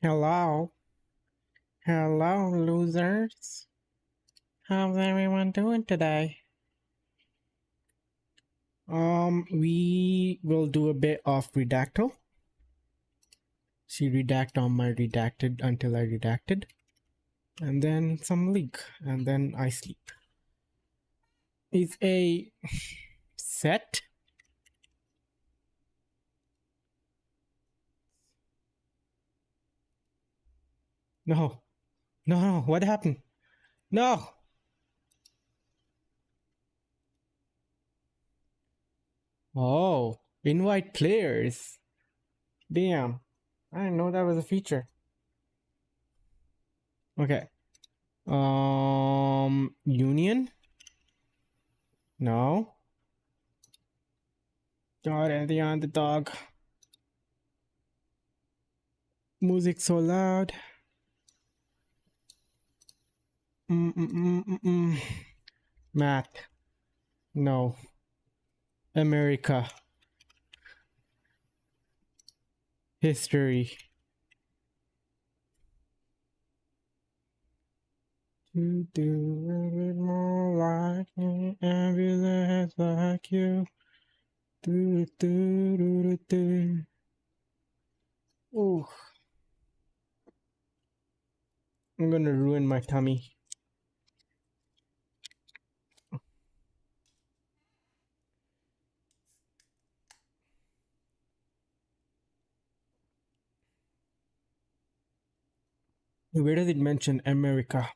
Hello. Hello, losers. How's everyone doing today? We will do a bit of redactal. See redact on my redacted until I redacted. And then some leak. And then I sleep. Is a set. No. No, what happened? No. Oh, invite players. Damn. I didn't know that was a feature. Okay. Union? No. God, and the underdog. Music so loud. Math. No. America. History. To do a bit more like me and be less like you. Do do do do do. Ooh. I'm gonna ruin my tummy. Where does it mention America?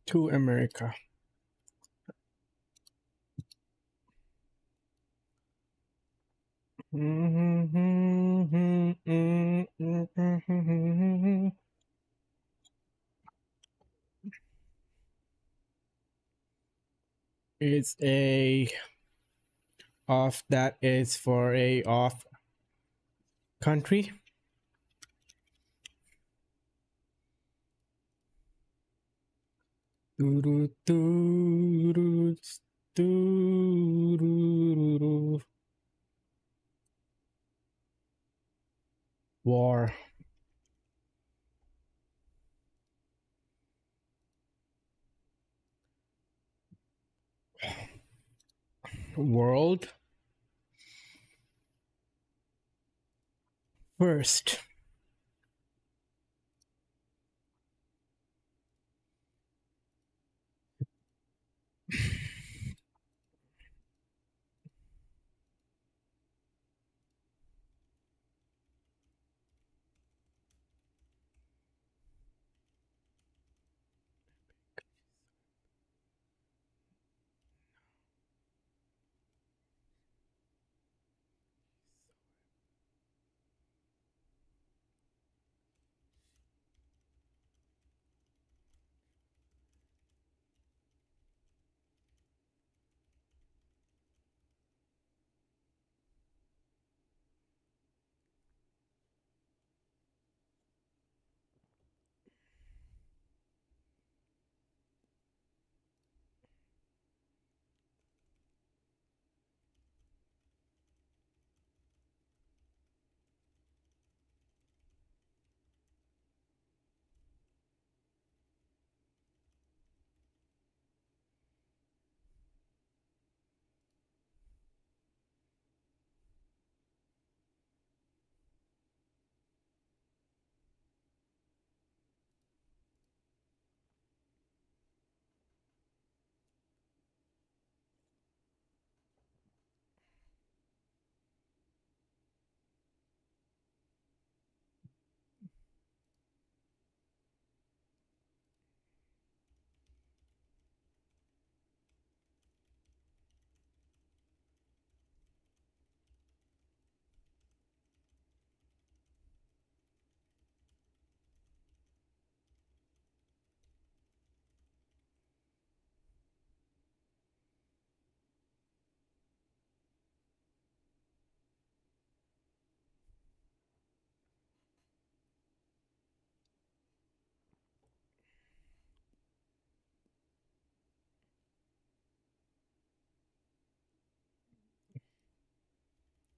To America. It's a off that is for a off country. War. World. First.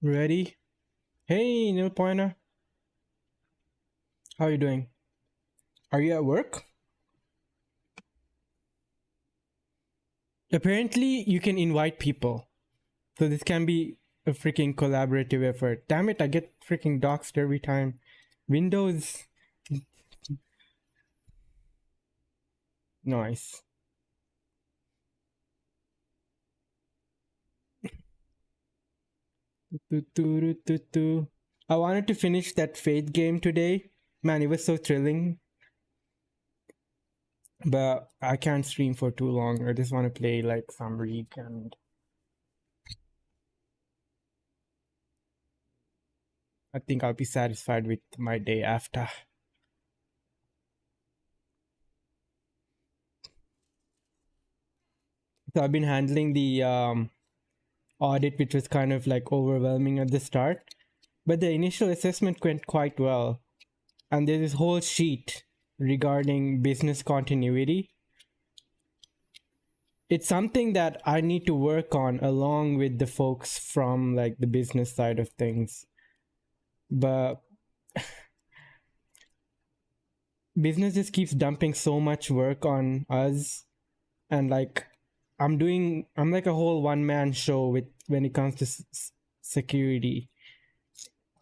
Ready? Hey, no pointer. How are you doing? Are you at work? Apparently, you can invite people. So this can be a freaking collaborative effort. Damn it, I get freaking doxxed every time. Windows. Nice. I wanted to finish that Fate game today. Man, it was so thrilling. But I can't stream for too long. I just want to play like some League, and I think I'll be satisfied with my day after. So I've been handling the audit, which was kind of like overwhelming at the start. But the initial assessment went quite well. And there's this whole sheet regarding business continuity. It's something that I need to work on along with the folks from like the business side of things. But business just keeps dumping so much work on us, and like I'm like a whole one-man show with when it comes to security,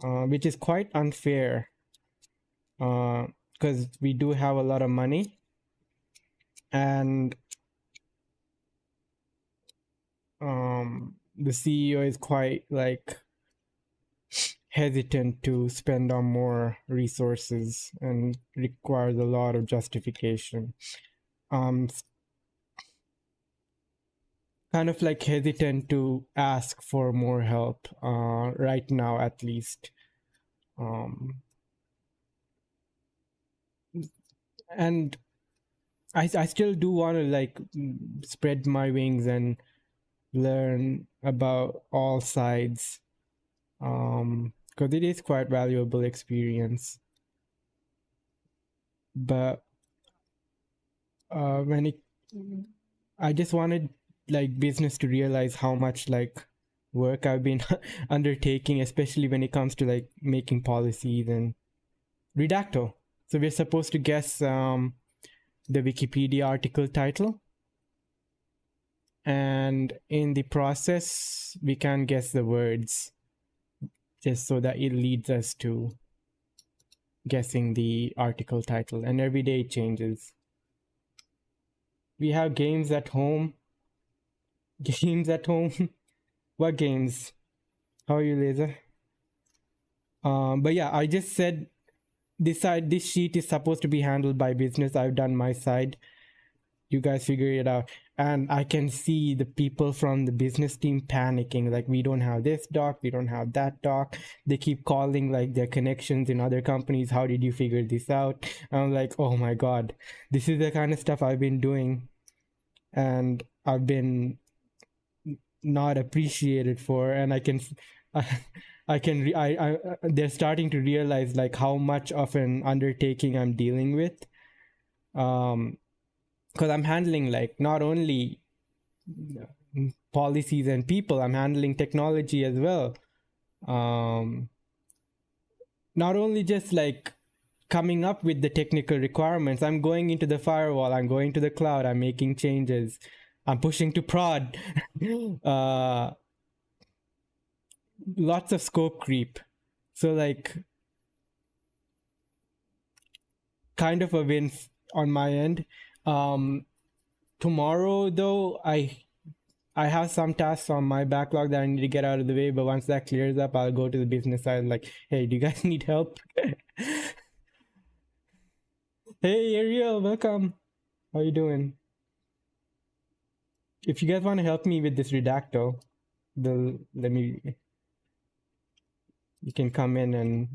which is quite unfair, because we do have a lot of money, and the CEO is quite like hesitant to spend on more resources and requires a lot of justification. Kind of like hesitant to ask for more help right now, at least. And I still do want to like spread my wings and learn about all sides, because it is quite valuable experience. But when it I just wanted like business to realize how much like work I've been undertaking, especially when it comes to like making policies and redacto. So we're supposed to guess the Wikipedia article title, and in the process we can guess the words, just so that it leads us to guessing the article title, and every day it changes. We have games at home. Games at home. What games? How are you, Laser? But yeah, I just said this sheet is supposed to be handled by business. I've done my side. You guys figure it out. And I can see the people from the business team panicking, like, we don't have this doc, we don't have that doc. They keep calling like their connections in other companies. How did you figure this out? And I'm like, oh my God, this is the kind of stuff I've been doing, and I've been not appreciated for. And I can they're starting to realize like how much of an undertaking I'm dealing with, because I'm handling like not only policies and people, I'm handling technology as well. Not only just like coming up with the technical requirements, I'm going into the firewall, I'm going to the cloud, I'm making changes, I'm pushing to prod. Lots of scope creep. So like kind of a win on my end. Tomorrow though, I have some tasks on my backlog that I need to get out of the way, but once that clears up, I'll go to the business side like, hey, do you guys need help? Hey Ariel, welcome. How you doing? If you guys want to help me with this redacto, you can come in and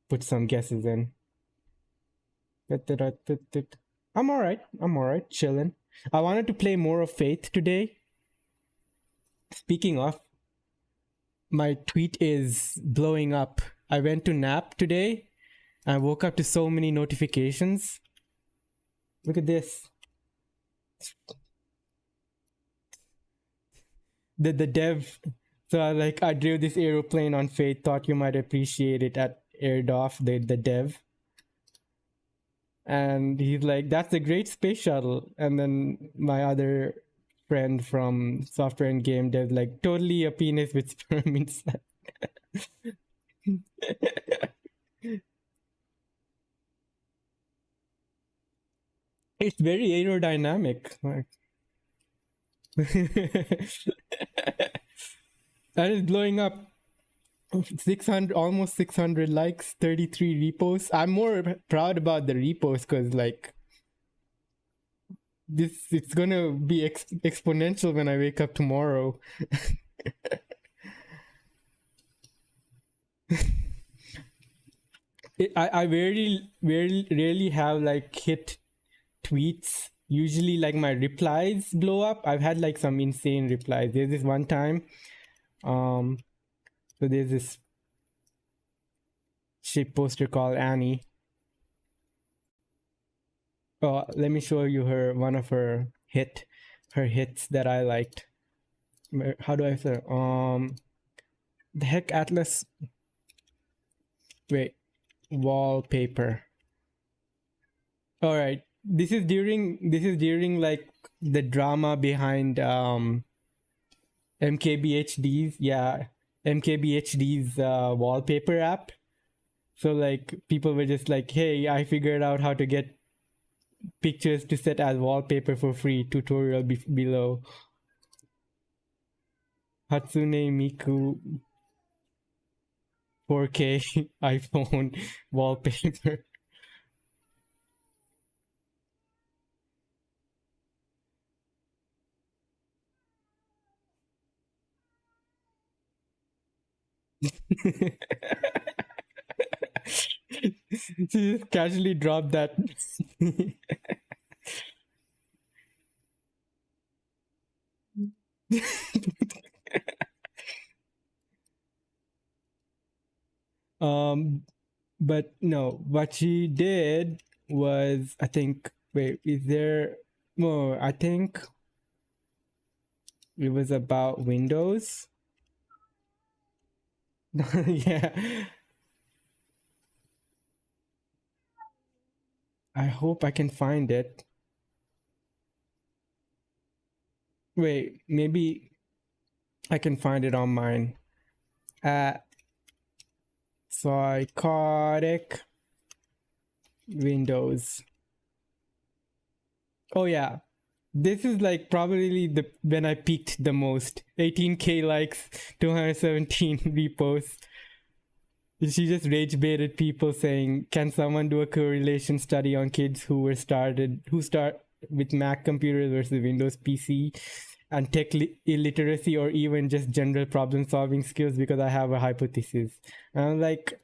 put some guesses in. I'm alright, chilling. I wanted to play more of Faith today. Speaking of, my tweet is blowing up. I went to nap today. I woke up to so many notifications. Look at this. The dev. So I drew this aeroplane on Faith. Thought you might appreciate it at Aired Off. The dev. And he's like, that's a great space shuttle. And then my other friend from software and game dev, like, totally a penis with sperm inside. It's very aerodynamic. Like, that is blowing up. 600, almost 600 likes, 33 reposts. I'm more proud about the reposts because, like, it's gonna be exponential when I wake up tomorrow. I rarely have like hit tweets. Usually, like, my replies blow up. I've had like some insane replies. There's this one time, so there's this ship poster called Annie. Oh, let me show you one of her hits that I liked. How do I say? The heck, Atlas. Wait, wallpaper. All right, this is during like the drama behind MKBHD's, yeah, MKBHD's wallpaper app. So like people were just like, hey, I figured out how to get pictures to set as wallpaper for free. Tutorial below. Hatsune Miku 4K iPhone wallpaper. She just casually dropped that. But no, what she did was, I think, wait, is there more? I think it was about Windows. Yeah. I hope I can find it. Wait, maybe I can find it on mine. Psychotic Windows. Oh yeah. This is like probably when I peaked the most. 18k likes, 217 reposts. She just rage baited people saying, can someone do a correlation study on kids who start with Mac computers versus Windows PC and tech illiteracy, or even just general problem solving skills, because I have a hypothesis. And I'm like,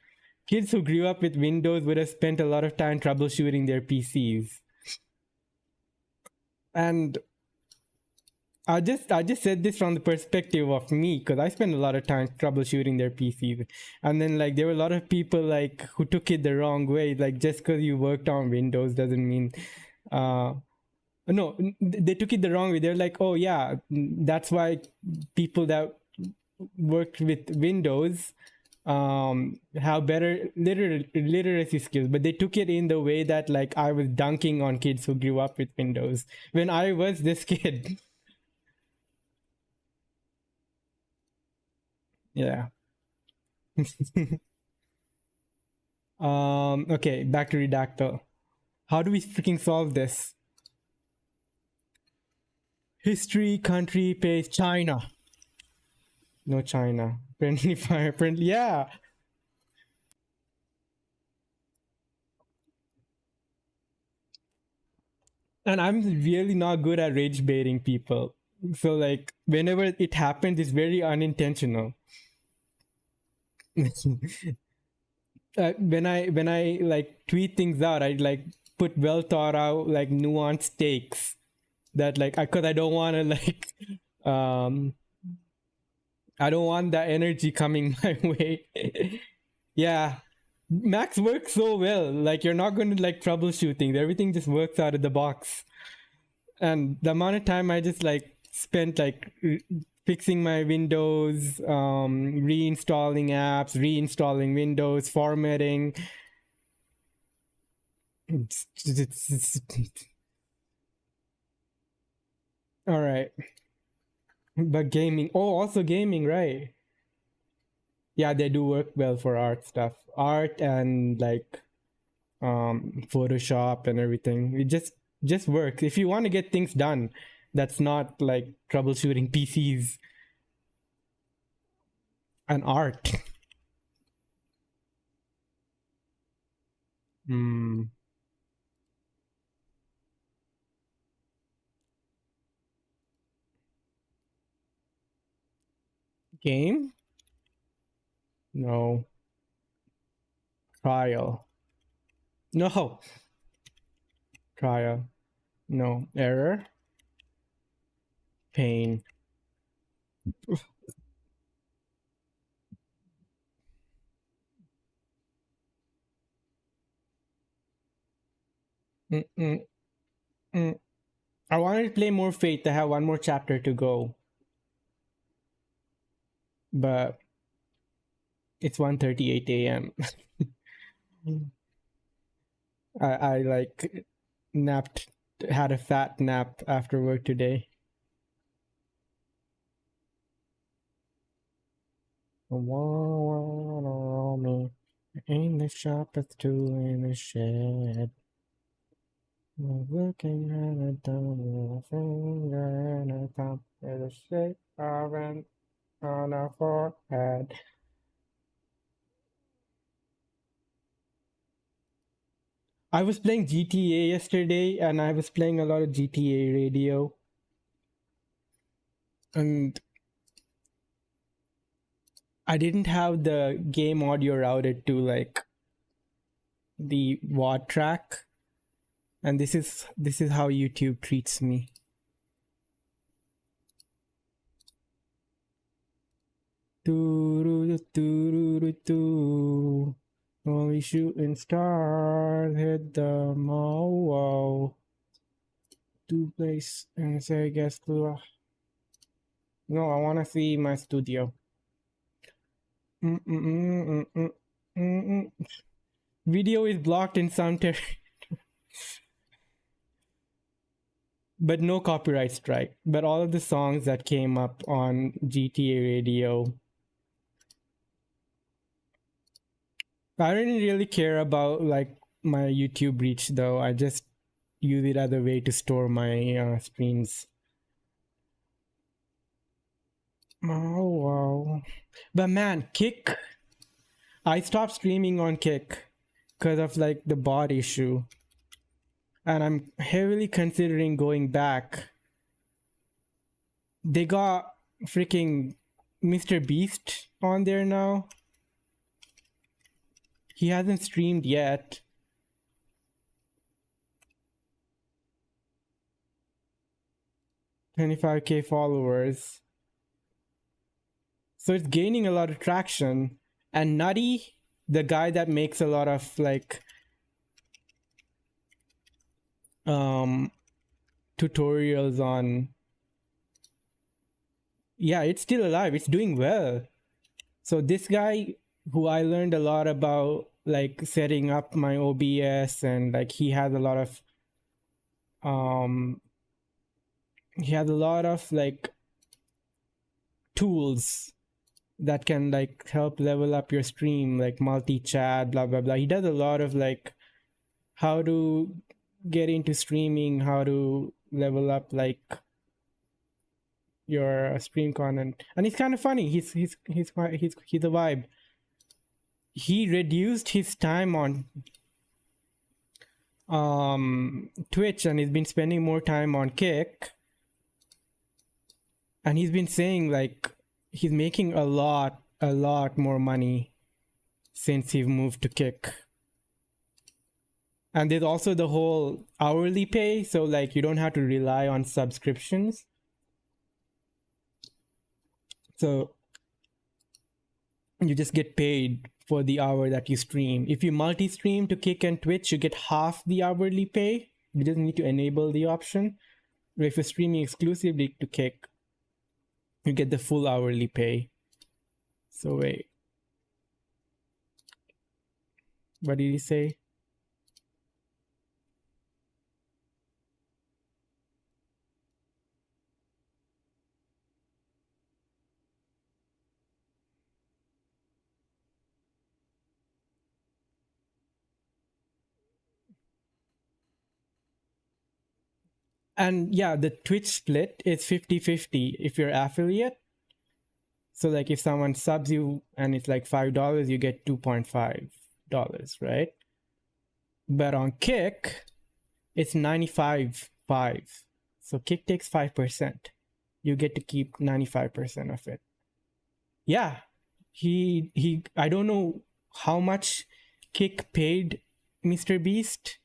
kids who grew up with Windows would have spent a lot of time troubleshooting their PCs. And I just said this from the perspective of me, because I spent a lot of time troubleshooting their PCs. And then like there were a lot of people like who took it the wrong way. Like, just because you worked on Windows doesn't mean no, they took it the wrong way. They're like, oh yeah, that's why people that worked with Windows have better literacy skills. But they took it in the way that like I was dunking on kids who grew up with Windows when I was this kid. Yeah. Okay, back to Redactyl. How do we freaking solve this? History, country, page, China. No China. Friendly fire, friendly. Yeah. And I'm really not good at rage baiting people. So like whenever it happens, it's very unintentional. When I like tweet things out, I like put well thought out, like nuanced takes that like because I don't want to like um I don't want that energy coming my way. Yeah, Macs works so well. Like you're not going to like troubleshoot things. Everything just works out of the box. And the amount of time I just like spent like fixing my Windows, reinstalling apps, reinstalling Windows, formatting. All right. But gaming. Oh, also gaming, right? Yeah, they do work well for art stuff. Art and like Photoshop and everything. It just works. If you want to get things done, that's not like troubleshooting PCs and art. Hmm. Game? No. Trial. No. Trial. No. Error. Pain. Mm-mm. Mm. I wanted to play more Fate. I have one more chapter to go, but it's 1:38 a.m. I like napped, had a fat nap after work today. Me in the shop, it's two in the shed. Looking at a thumb with a finger and a thumb with a shape of an on a forehead. I was playing GTA yesterday, and I was playing a lot of GTA radio, and I didn't have the game audio routed to like the WAD track, and this is how YouTube treats me. Only shooting stars hit the mall. To place and say guess to. No, I want to see my studio. Video is blocked in some but no copyright strike. But all of the songs that came up on GTA radio, I didn't really care about like my YouTube reach though. I just use it as a way to store my streams. Oh wow! But man, Kick. I stopped streaming on Kick because of like the bot issue, and I'm heavily considering going back. They got freaking Mr. Beast on there now. He hasn't streamed yet. 25K followers. So it's gaining a lot of traction. And Nutty, the guy that makes a lot of like tutorials on, yeah, it's still alive. It's doing well. So this guy who I learned a lot about like setting up my OBS, and like he has a lot of like tools that can like help level up your stream, like multi-chat, blah blah blah. He does a lot of like how to get into streaming, how to level up like your stream content, and he's kind of funny. He's a vibe. He reduced his time on Twitch, and he's been spending more time on Kick, and he's been saying like he's making a lot more money since he moved to Kick. And there's also the whole hourly pay, so like you don't have to rely on subscriptions. So you just get paid for the hour that you stream. If you multi-stream to Kick and Twitch, you get half the hourly pay. You just need to enable the option. But if you're streaming exclusively to Kick, you get the full hourly pay. So wait. What did he say? And yeah, the Twitch split is 50-50 if you're affiliate. So like if someone subs you and it's like $5, you get $2.5, right? But on Kick, it's 95.5. So Kick takes 5%. You get to keep 95% of it. Yeah. He I don't know how much Kick paid Mr. Beast.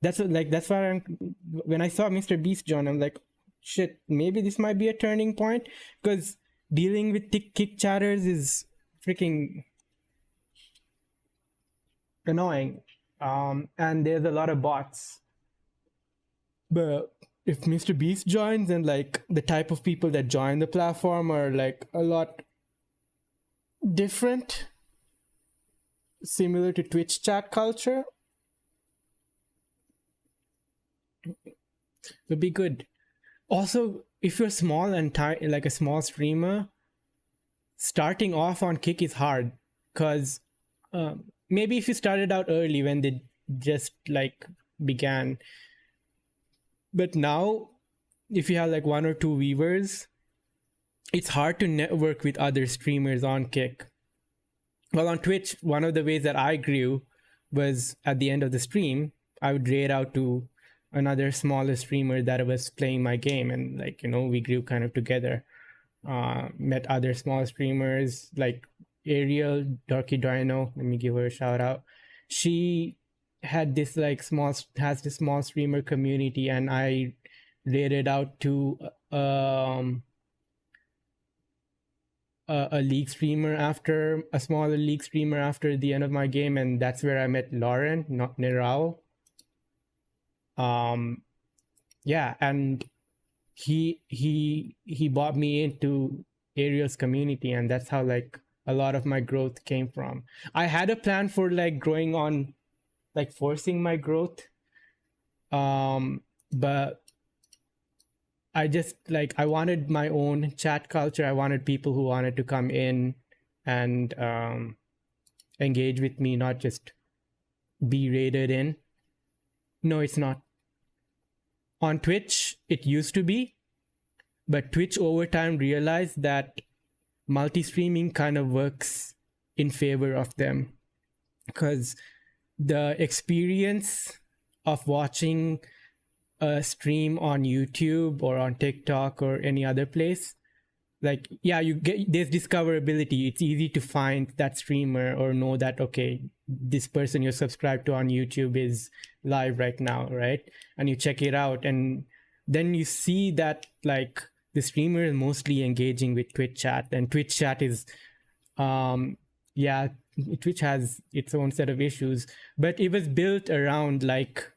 That's why when I saw Mr. Beast join, I'm like, shit, maybe this might be a turning point, because dealing with Kick chatters is freaking annoying. And there's a lot of bots. But if Mr. Beast joins, and like the type of people that join the platform are like a lot different, similar to Twitch chat culture, would be good. Also, if you're small and like a small streamer, starting off on Kick is hard, because maybe if you started out early when they just like began, but now if you have like 1 or 2 viewers, it's hard to network with other streamers on Kick. Well, on Twitch, one of the ways that I grew was at the end of the stream, I would raid out to another smaller streamer that was playing my game, and like, you know, we grew kind of together. Met other small streamers like Ariel, Darky Dino. Let me give her a shout out. She had this like has this small streamer community, and I raided out to a league streamer after a smaller league streamer after the end of my game, and that's where I met Lauren, not Nerao. Yeah, and he brought me into Ariel's community, and that's how like a lot of my growth came from. I had a plan for like growing on, like forcing my growth, but I just like, I wanted my own chat culture. I wanted people who wanted to come in and engage with me, not just be raided in. No, it's not. On Twitch, it used to be, but Twitch over time realized that multi-streaming kind of works in favor of them, because the experience of watching a stream on YouTube or on TikTok or any other place, like, yeah, you get, there's discoverability. It's easy to find that streamer or know that, okay, this person you're subscribed to on YouTube is live right now, right? And you check it out, and then you see that like the streamer is mostly engaging with Twitch chat, and Twitch chat is yeah, Twitch has its own set of issues, but it was built around like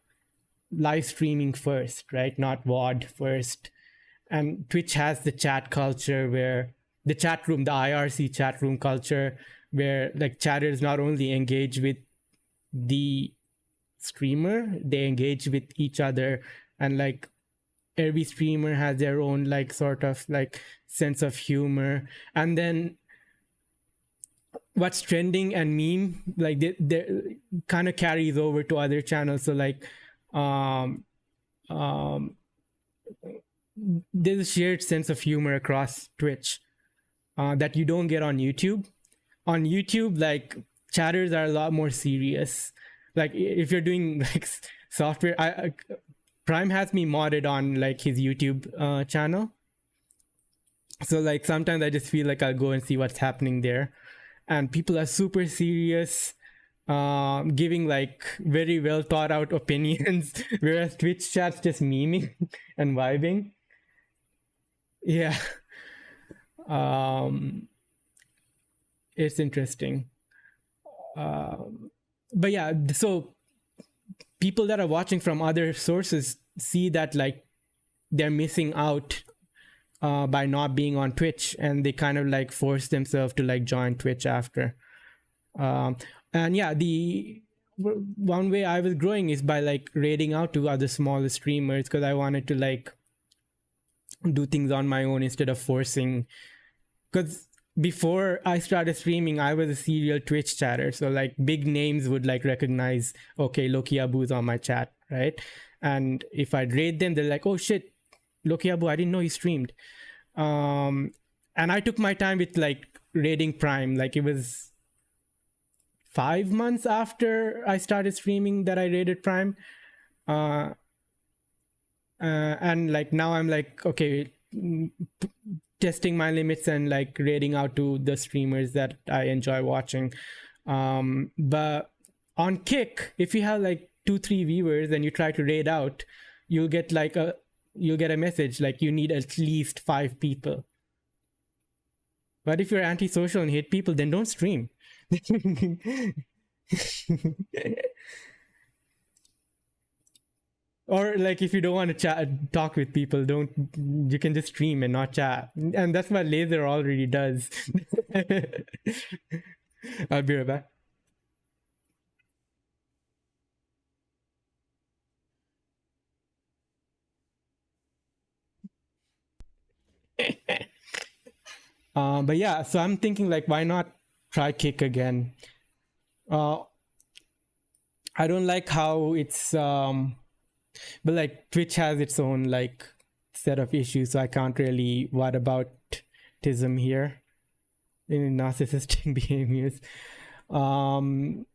live streaming first, right? Not VOD first. And Twitch has the chat culture where the chat room, the IRC chat room culture, where like chatters not only engage with the streamer, they engage with each other, and like every streamer has their own like sort of like sense of humor. And then what's trending and meme, like they kind of carries over to other channels. So like there's a shared sense of humor across Twitch that you don't get on YouTube. On YouTube, like chatters are a lot more serious. Like if you're doing like software, Prime has me modded on like his YouTube channel. So like sometimes I just feel like I'll go and see what's happening there, and people are super serious, giving like very well thought out opinions, whereas Twitch chat's just memeing and vibing. Yeah. It's interesting. But yeah, so people that are watching from other sources see that like they're missing out by not being on Twitch, and they kind of like force themselves to like join Twitch after. And yeah, the one way I was growing is by like raiding out to other smaller streamers, because I wanted to like do things on my own instead of forcing. Because before I started streaming, I was a serial Twitch chatter, so like big names would like recognize, okay, Loki Abu's on my chat, right? And if I'd raid them, they're like, oh shit, Lokiabu, I didn't know you streamed. And I took my time with like raiding Prime. Like it was 5 months after I started streaming that I raided Prime. Uh, and like now I'm like, okay, testing my limits and like raiding out to the streamers that I enjoy watching. But on Kick, if you have like 2-3 viewers and you try to raid out, you'll get a message like you need at least 5 people. But if you're antisocial and hate people, then don't stream. Or like if you don't want to talk with people, you can just stream and not chat. And that's what Laser already does. I'll be right back. But yeah, so I'm thinking like, why not try Kick again? I don't like how it's but like Twitch has its own like set of issues, so I can't really what about tism here in narcissistic behaviors. But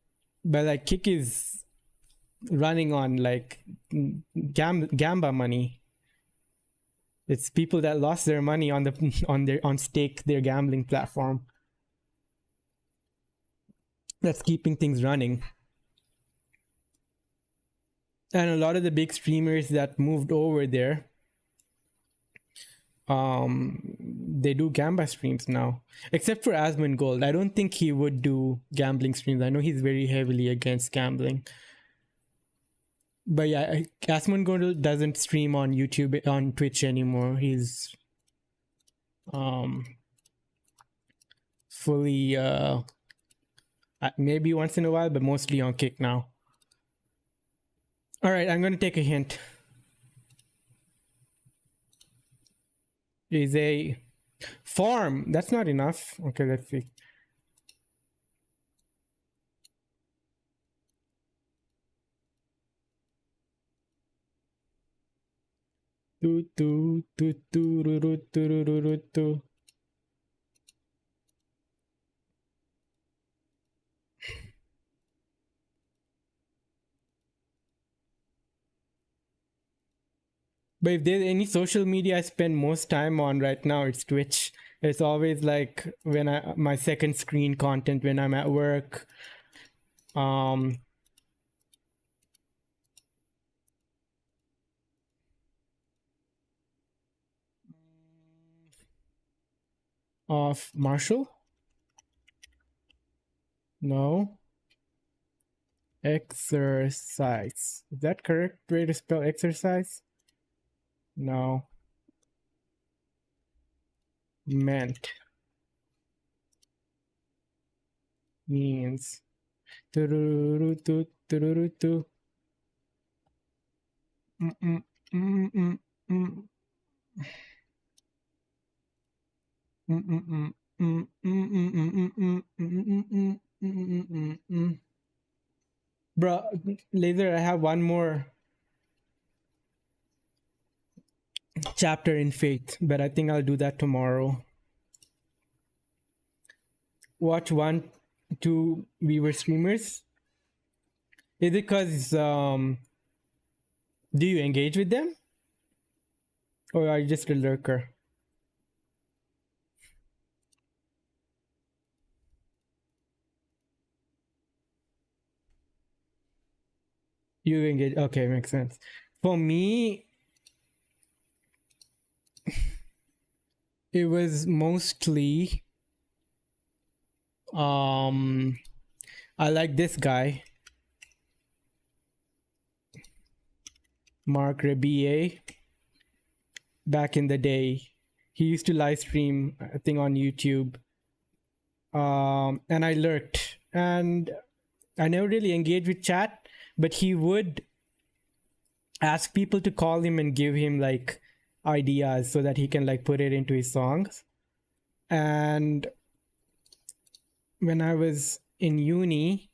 like Kick is running on like gamba money. It's people that lost their money on stake their gambling platform that's keeping things running. And a lot of the big streamers that moved over there, they do gamba streams now, except for Asmongold. I don't think he would do gambling streams. I know he's very heavily against gambling. But yeah, Asmongold doesn't stream on YouTube, on Twitch anymore. He's fully maybe once in a while, but mostly on Kick now. All right, I'm going to take a hint. Is a farm. That's not enough. Okay, let's see. But if there's any social media I spend most time on right now, it's Twitch. It's always like when my second screen content when I'm at work. Of Marshall? No. Exercise. Is that correct way to spell exercise? No. Meant. Means. Tururutu, tururutu. Bro, later I have one more chapter in Faith, but I think I'll do that tomorrow. Watch 1-2 viewer streamers. Is it because do you engage with them? Or are you just a lurker? You engage, okay, makes sense. For me, it was mostly I like this guy, Mark Rebier. Back in the day, he used to live stream a thing on YouTube, and I lurked, and I never really engaged with chat, but he would ask people to call him and give him like ideas so that he can like put it into his songs. And when I was in uni,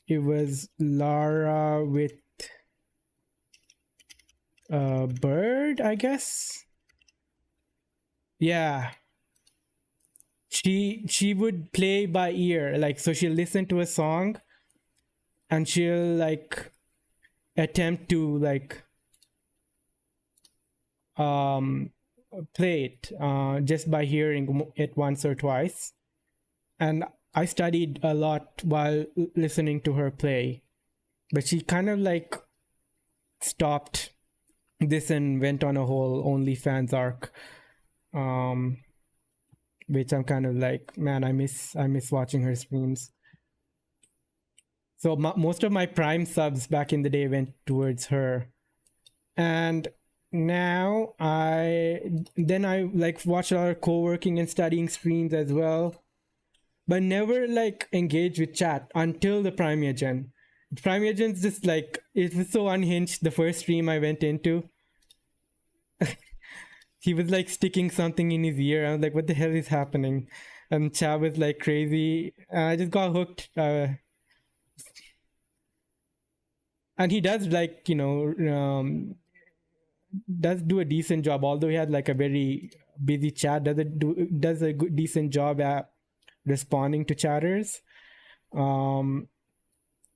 it was Lara with Bird, I guess. Yeah, she would play by ear, like, so she'll listen to a song and she'll like attempt to like um play it just by hearing it once or twice. And I studied a lot while listening to her play, but she kind of like stopped this and went on a whole OnlyFans arc, um which I'm kind of like, man, I miss watching her streams. So most of my Prime subs back in the day went towards her, and now I like watch a lot of co-working and studying streams as well, but never like engage with chat until the Premier Gen. Premier Gen's just like, it was so unhinged. The first stream I went into, he was like sticking something in his ear. I was like, what the hell is happening? And chat was like crazy. I just got hooked. And he does like, does do a decent job, although he had like a very busy chat. Does a good decent job at responding to chatters. um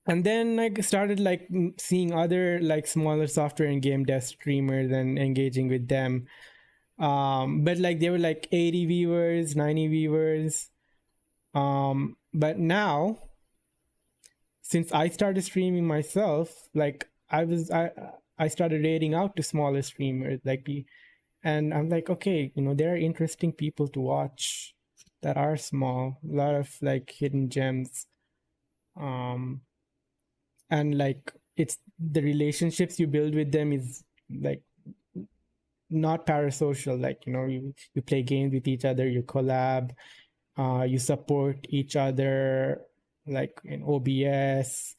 and then I started like seeing other like smaller software and game dev streamers and engaging with them, but like they were like 80 viewers, 90 viewers. But now, since I started streaming myself, like I started rating out to smaller streamers, like, and I'm like, okay, there are interesting people to watch that are small, a lot of like hidden gems. um and like, it's the relationships you build with them is like not parasocial, like, you play games with each other, you collab, you support each other, like in OBS,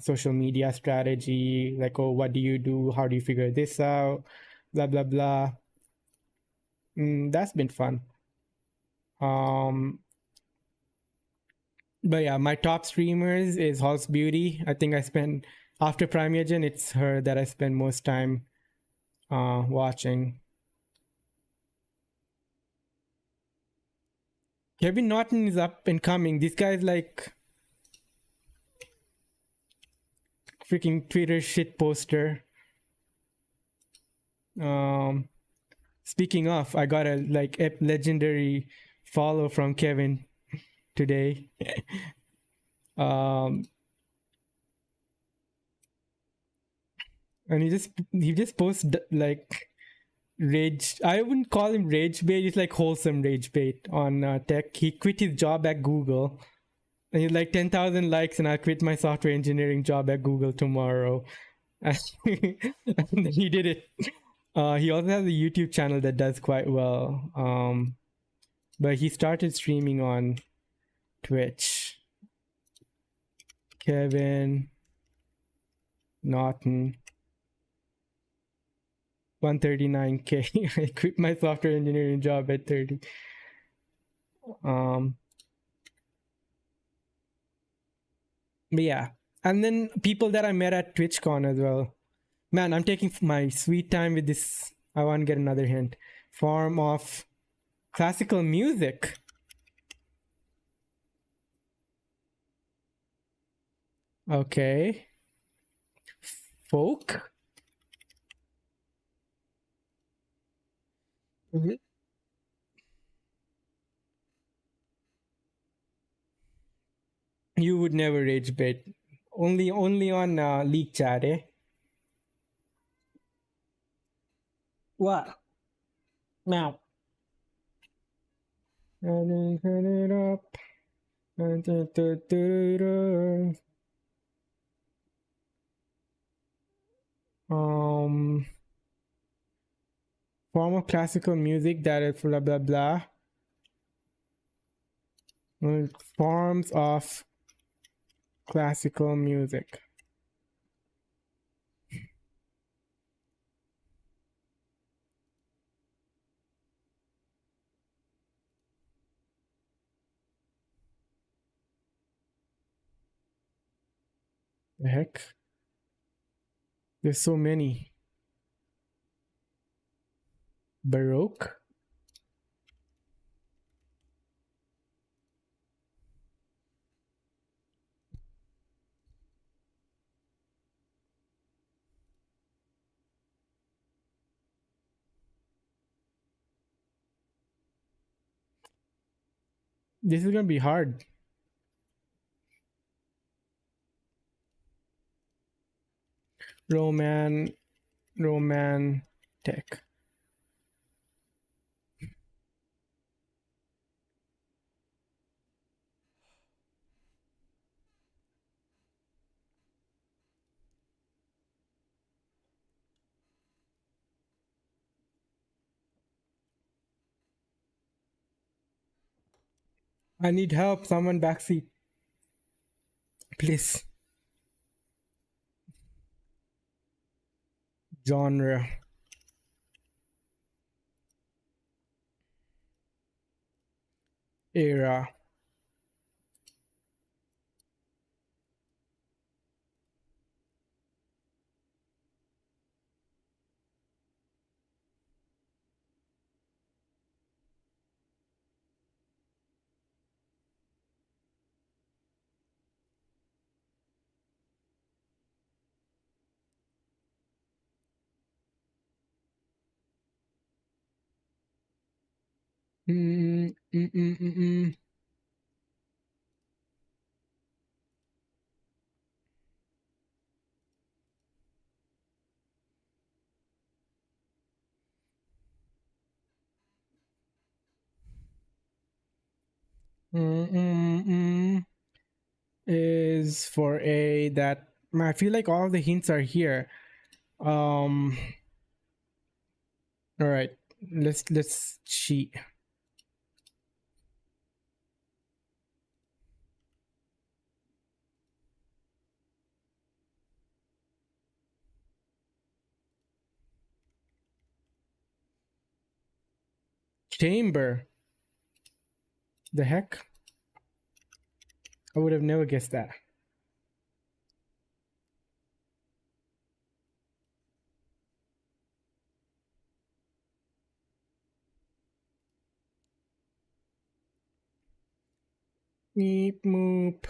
social media strategy, like, oh, what do you do, how do you figure this out, blah blah blah. That's been fun. um but yeah, my top streamers is Halls Beauty. I think I spend, after Premier Gen, it's her that I spend most time watching. Kevin Norton is up and coming. This guy's like freaking Twitter shit poster. um Speaking of, I got a like legendary follow from Kevin today. um and he just posts like rage. I wouldn't call him rage bait. It's like wholesome rage bait on tech. He quit his job at Google, and he's like 10,000 likes, and I quit my software engineering job at Google tomorrow. And then he did it. He also has a YouTube channel that does quite well. But he started streaming on Twitch. Kevin Norton, 139K. I quit my software engineering job at 30. But yeah, and then people that I met at TwitchCon as well. Man, I'm taking my sweet time with this. I want to get another hint. Form of classical music. Okay. Folk. You would never rage bait. Only on leak chat, eh? What? Now. Turn it up. Um, Form of classical music that is blah blah blah. Forms of classical music. The heck? There's so many. Baroque. This is gonna be hard. Romantic. I need help. Someone backseat, please. Genre. Era. Mm, mm, mm, mm, mm. Mm, mm, mm. Is for a that I feel like all the hints are here. All right, let's cheat. Chamber. The heck? I would have never guessed that. Meep moop.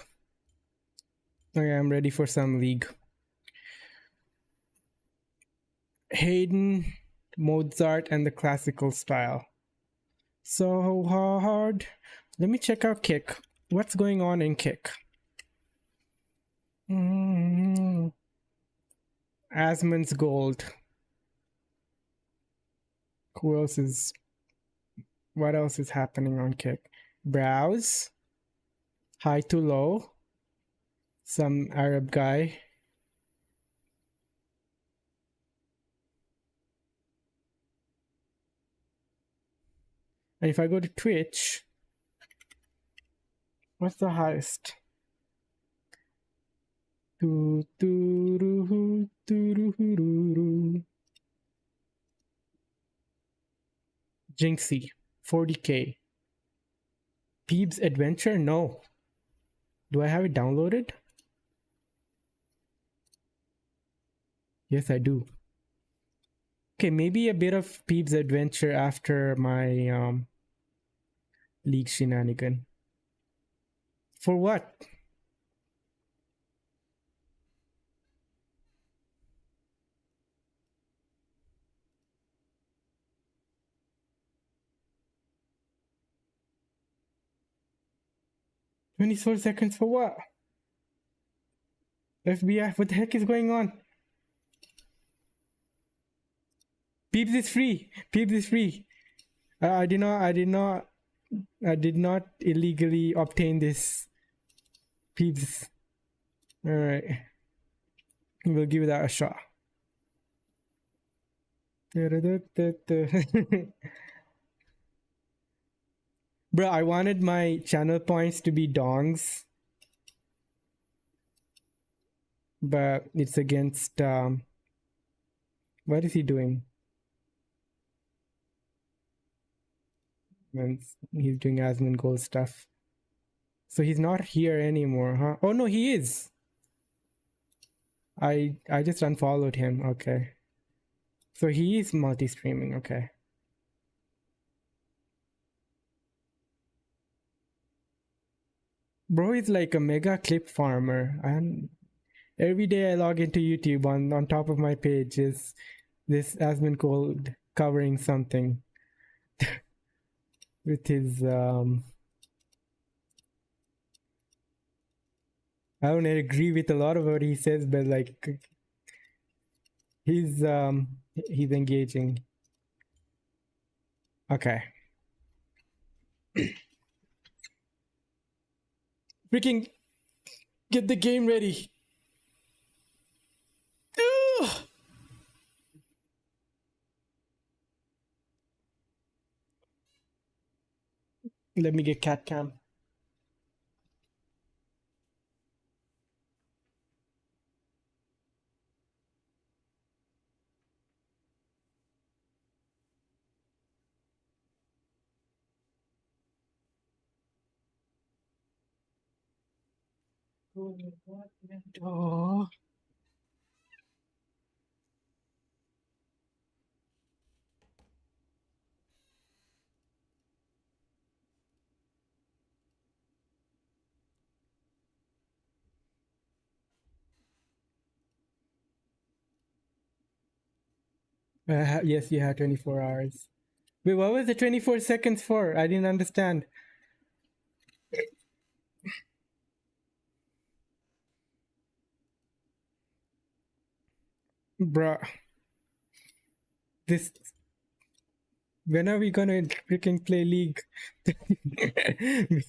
Okay, I'm ready for some league. Haydn, Mozart, and the classical style. So hard. Let me check out Kick. What's going on in Kick? Asmon's Gold. Who else is? What else is happening on Kick? Browse. High to low. Some Arab guy. And if I go to Twitch, what's the highest? Jinxie, 40k. Peeb's Adventure? No. Do I have it downloaded? Yes, I do. Okay, maybe a bit of Peeb's Adventure after my league shenanigan. For what? $24 for what? FBI, what the heck is going on? Peeps is free. Peeps is free. I did not illegally obtain this. Peeps. All right. We'll give that a shot. Bro, I wanted my channel points to be dongs, but it's against what is he doing? And he's doing Asmon Gold stuff. So he's not here anymore, huh? Oh no, he is. I just unfollowed him. Okay. So he is multi-streaming. Okay. Bro is like a mega clip farmer, and every day I log into YouTube, on top of my page is this admin code covering something with his I don't agree with a lot of what he says, but like he's engaging. Okay. Freaking get the game ready. Ugh. Let me get cat cam. Oh. Yes, you have 24 hours. Wait, what was the 24 seconds for? I didn't understand. Bruh. This. When are we gonna freaking play League?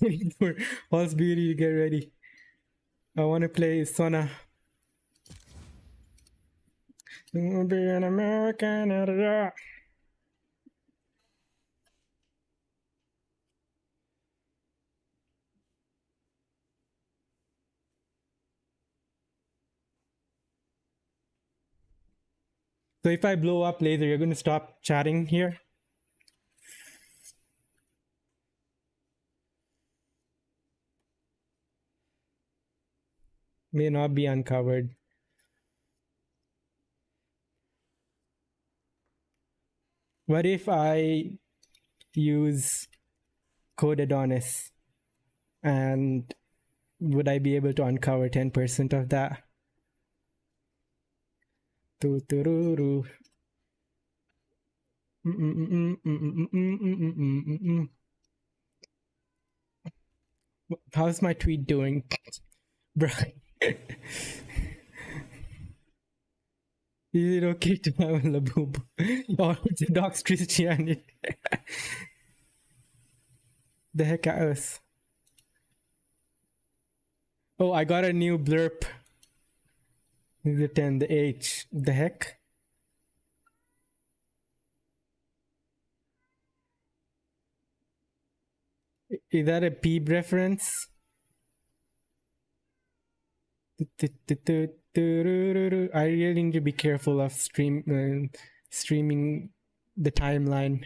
Waiting for Horse Beauty to get ready. I wanna play Sona. Be an American. So if I blow up later, you're gonna stop chatting here? May not be uncovered. What if I use Code Adonis, and would I be able to uncover 10% of that? How's my tweet doing? Bruh. Is it okay to have a laboob? Orthodox Christianity. The heck else? Oh, I got a new blurb. The 10, the H. The heck? Is that a Peep reference? I really need to be careful of streaming the timeline.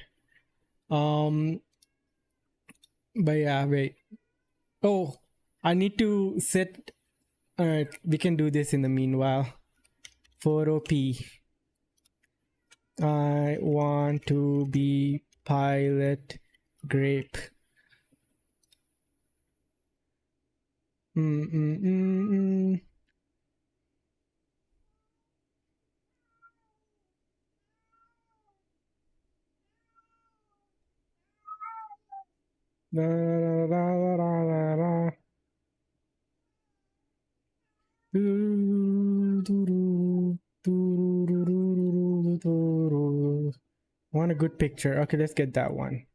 But yeah, wait. Oh, I need to set. All right, we can do this in the meanwhile. Photo P. I want to be pilot grape. Mm mm mm mm. La, la, la, la, la, la, la. Want a good picture? Okay, let's get that one.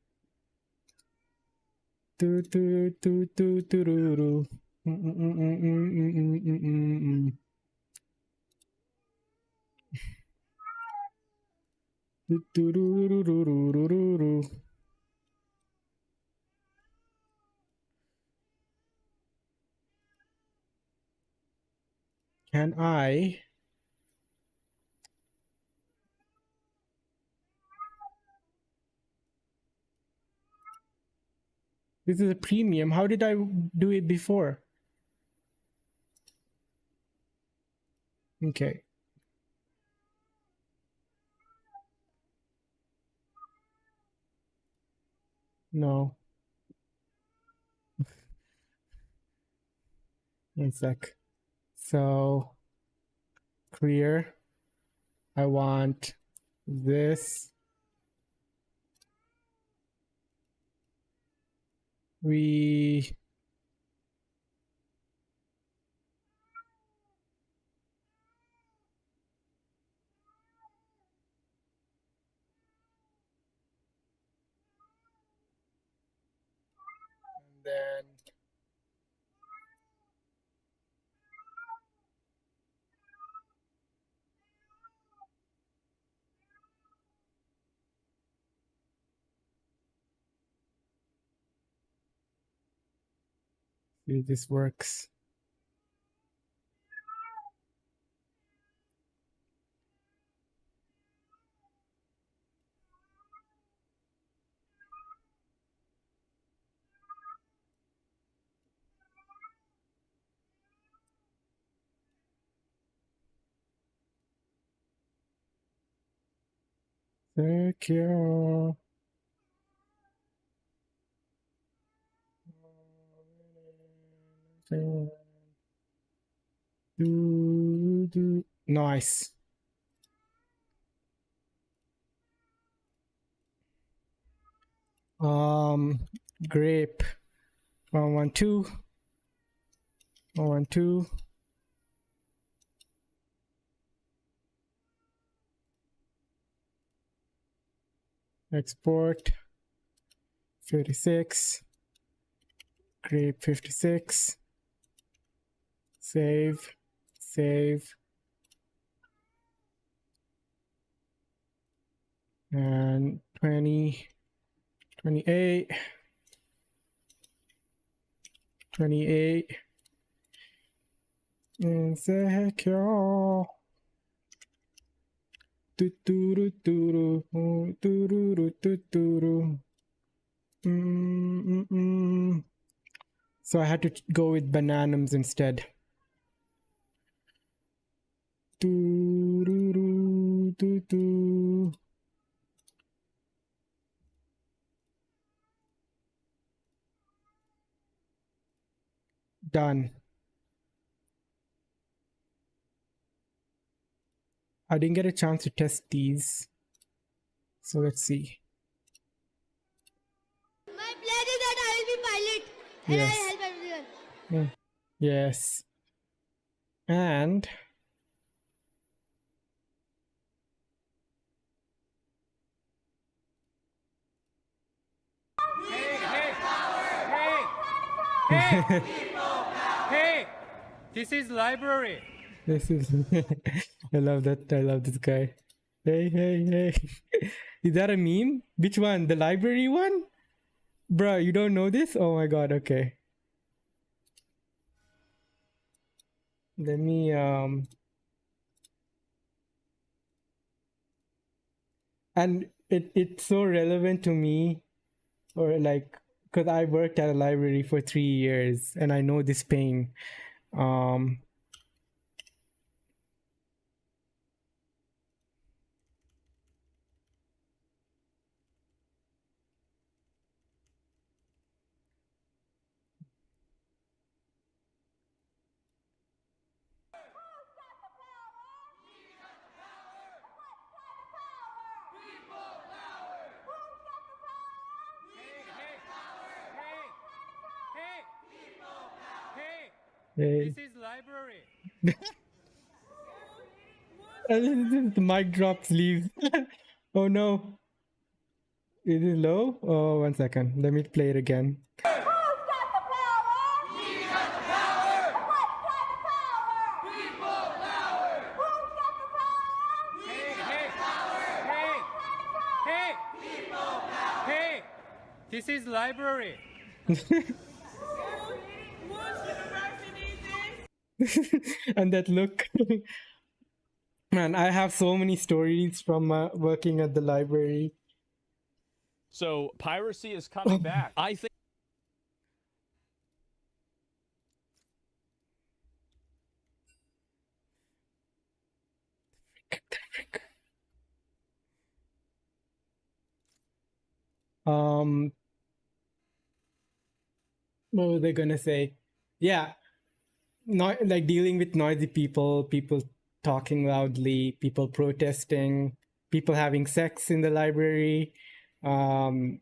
Can I? This is a premium. How did I do it before? Okay. No. One sec. So clear. I want this. We and then see if this works. Secure. Nice. Grape. 112. 112. Export. 56. Grape 56. Save. Save. And 20. 28. 28. Insecure. So I had to go with bananums instead. Done. I didn't get a chance to test these. So let's see. My plan is that I will be pilot and Yes. I will help everyone. Yes. And Hey, this is library. this is I love that. I love this guy. Hey, hey, hey. Is that a meme? Which one? The library one? Bruh, you don't know this? Oh my god, okay. Let me and it's so relevant to me, or like, because I worked at a library for 3 years and I know this pain. Hey. This is library. And the mic drops, leaves. Oh no. Is it low? Oh, 1 second. Let me play it again. Hey, this is library. And that look. Man, I have so many stories from working at the library. So piracy is coming back. I think. What were they gonna say? Yeah, not like dealing with noisy people, people talking loudly, people protesting, people having sex in the library, um,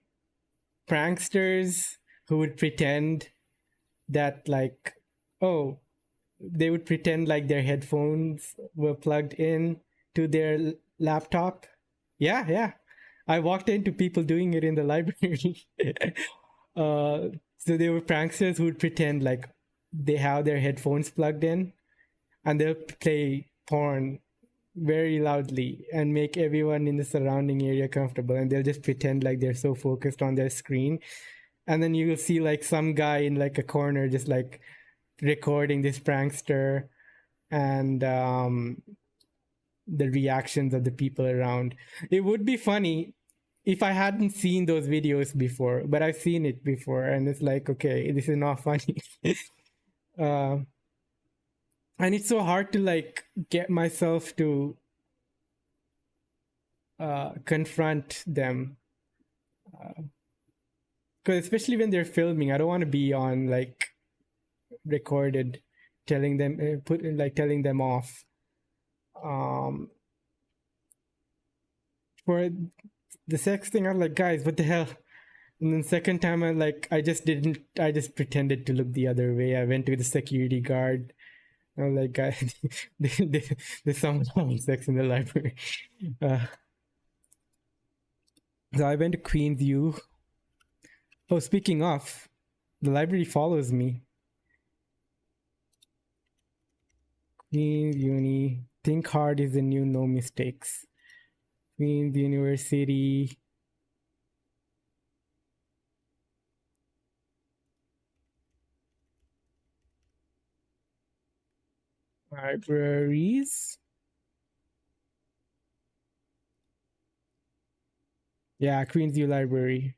pranksters who would pretend that like, oh, they would pretend like their headphones were plugged in to their laptop. Yeah. I walked into people doing it in the library. So they were pranksters who would pretend like they have their headphones plugged in and they'll play porn very loudly and make everyone in the surrounding area comfortable, and they'll just pretend like they're so focused on their screen, and then you will see like some guy in like a corner just like recording this prankster and the reactions of the people around. It would be funny if I hadn't seen those videos before, but I've seen it before, and it's like, okay, this is not funny. uh, and it's so hard to like get myself to confront them, because especially when they're filming, I don't want to be on like recorded telling them telling them off. For the sex thing, I'm like, guys, what the hell? And then second time, I just pretended to look the other way. I went to the security guard. I was like, guys, there's someone having sex in the library. So I went to Queen's U. Oh, speaking of, the library follows me. Queen's Uni. Think hard is the new no mistakes. Queen's University. Libraries. Yeah, Queen's U Library.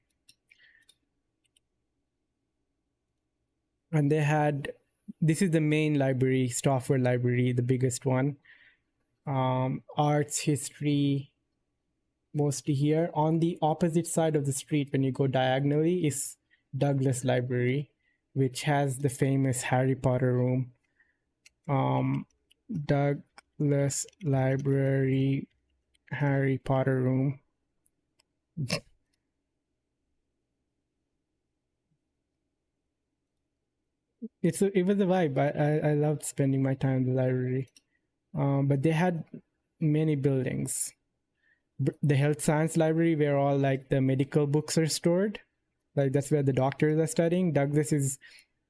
And they had, this is the main library, Stauffer Library, the biggest one. Arts, history, mostly here. On the opposite side of the street, when you go diagonally, is Douglas Library, which has the famous Harry Potter room. Douglas Library, Harry Potter room. It was a vibe. I loved spending my time in the library. But they had many buildings. The health science library, where all like the medical books are stored, like that's where the doctors are studying. Douglas is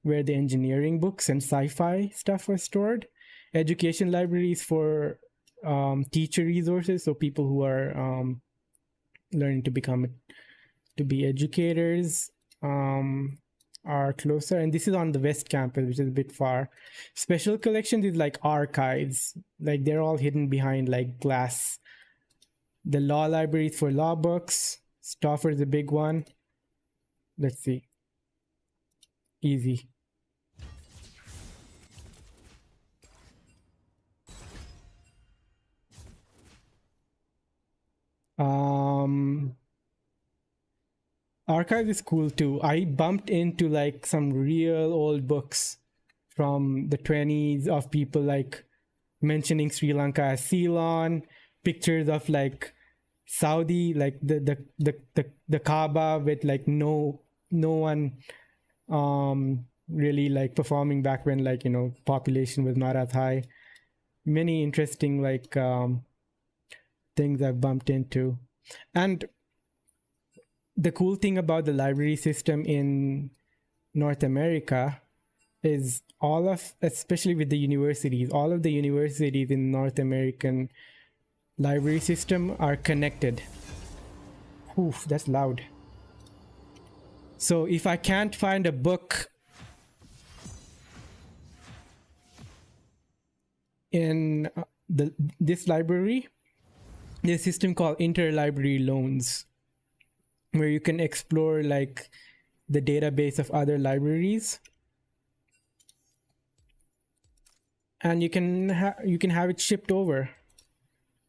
where the engineering books and sci-fi stuff are stored. Education libraries for teacher resources, so people who are learning to be educators are closer. And this is on the west campus, which is a bit far. Special collections is like archives, like they're all hidden behind like glass. The law libraries for law books. Stauffer is a big one. Let's see. Easy. Archive is cool too. I bumped into like some real old books from the 20s of people like mentioning Sri Lanka as Ceylon, pictures of like Saudi, like the Kaaba with like no one really like performing back when, like, you know, population was not as high. Many interesting like things I've bumped into. And the cool thing about the library system in North America is especially with the universities, all of the universities in North American library system are connected. Oof, that's loud. So if I can't find a book in this library, there's a system called interlibrary loans, where you can explore like the database of other libraries, and you can have it shipped over,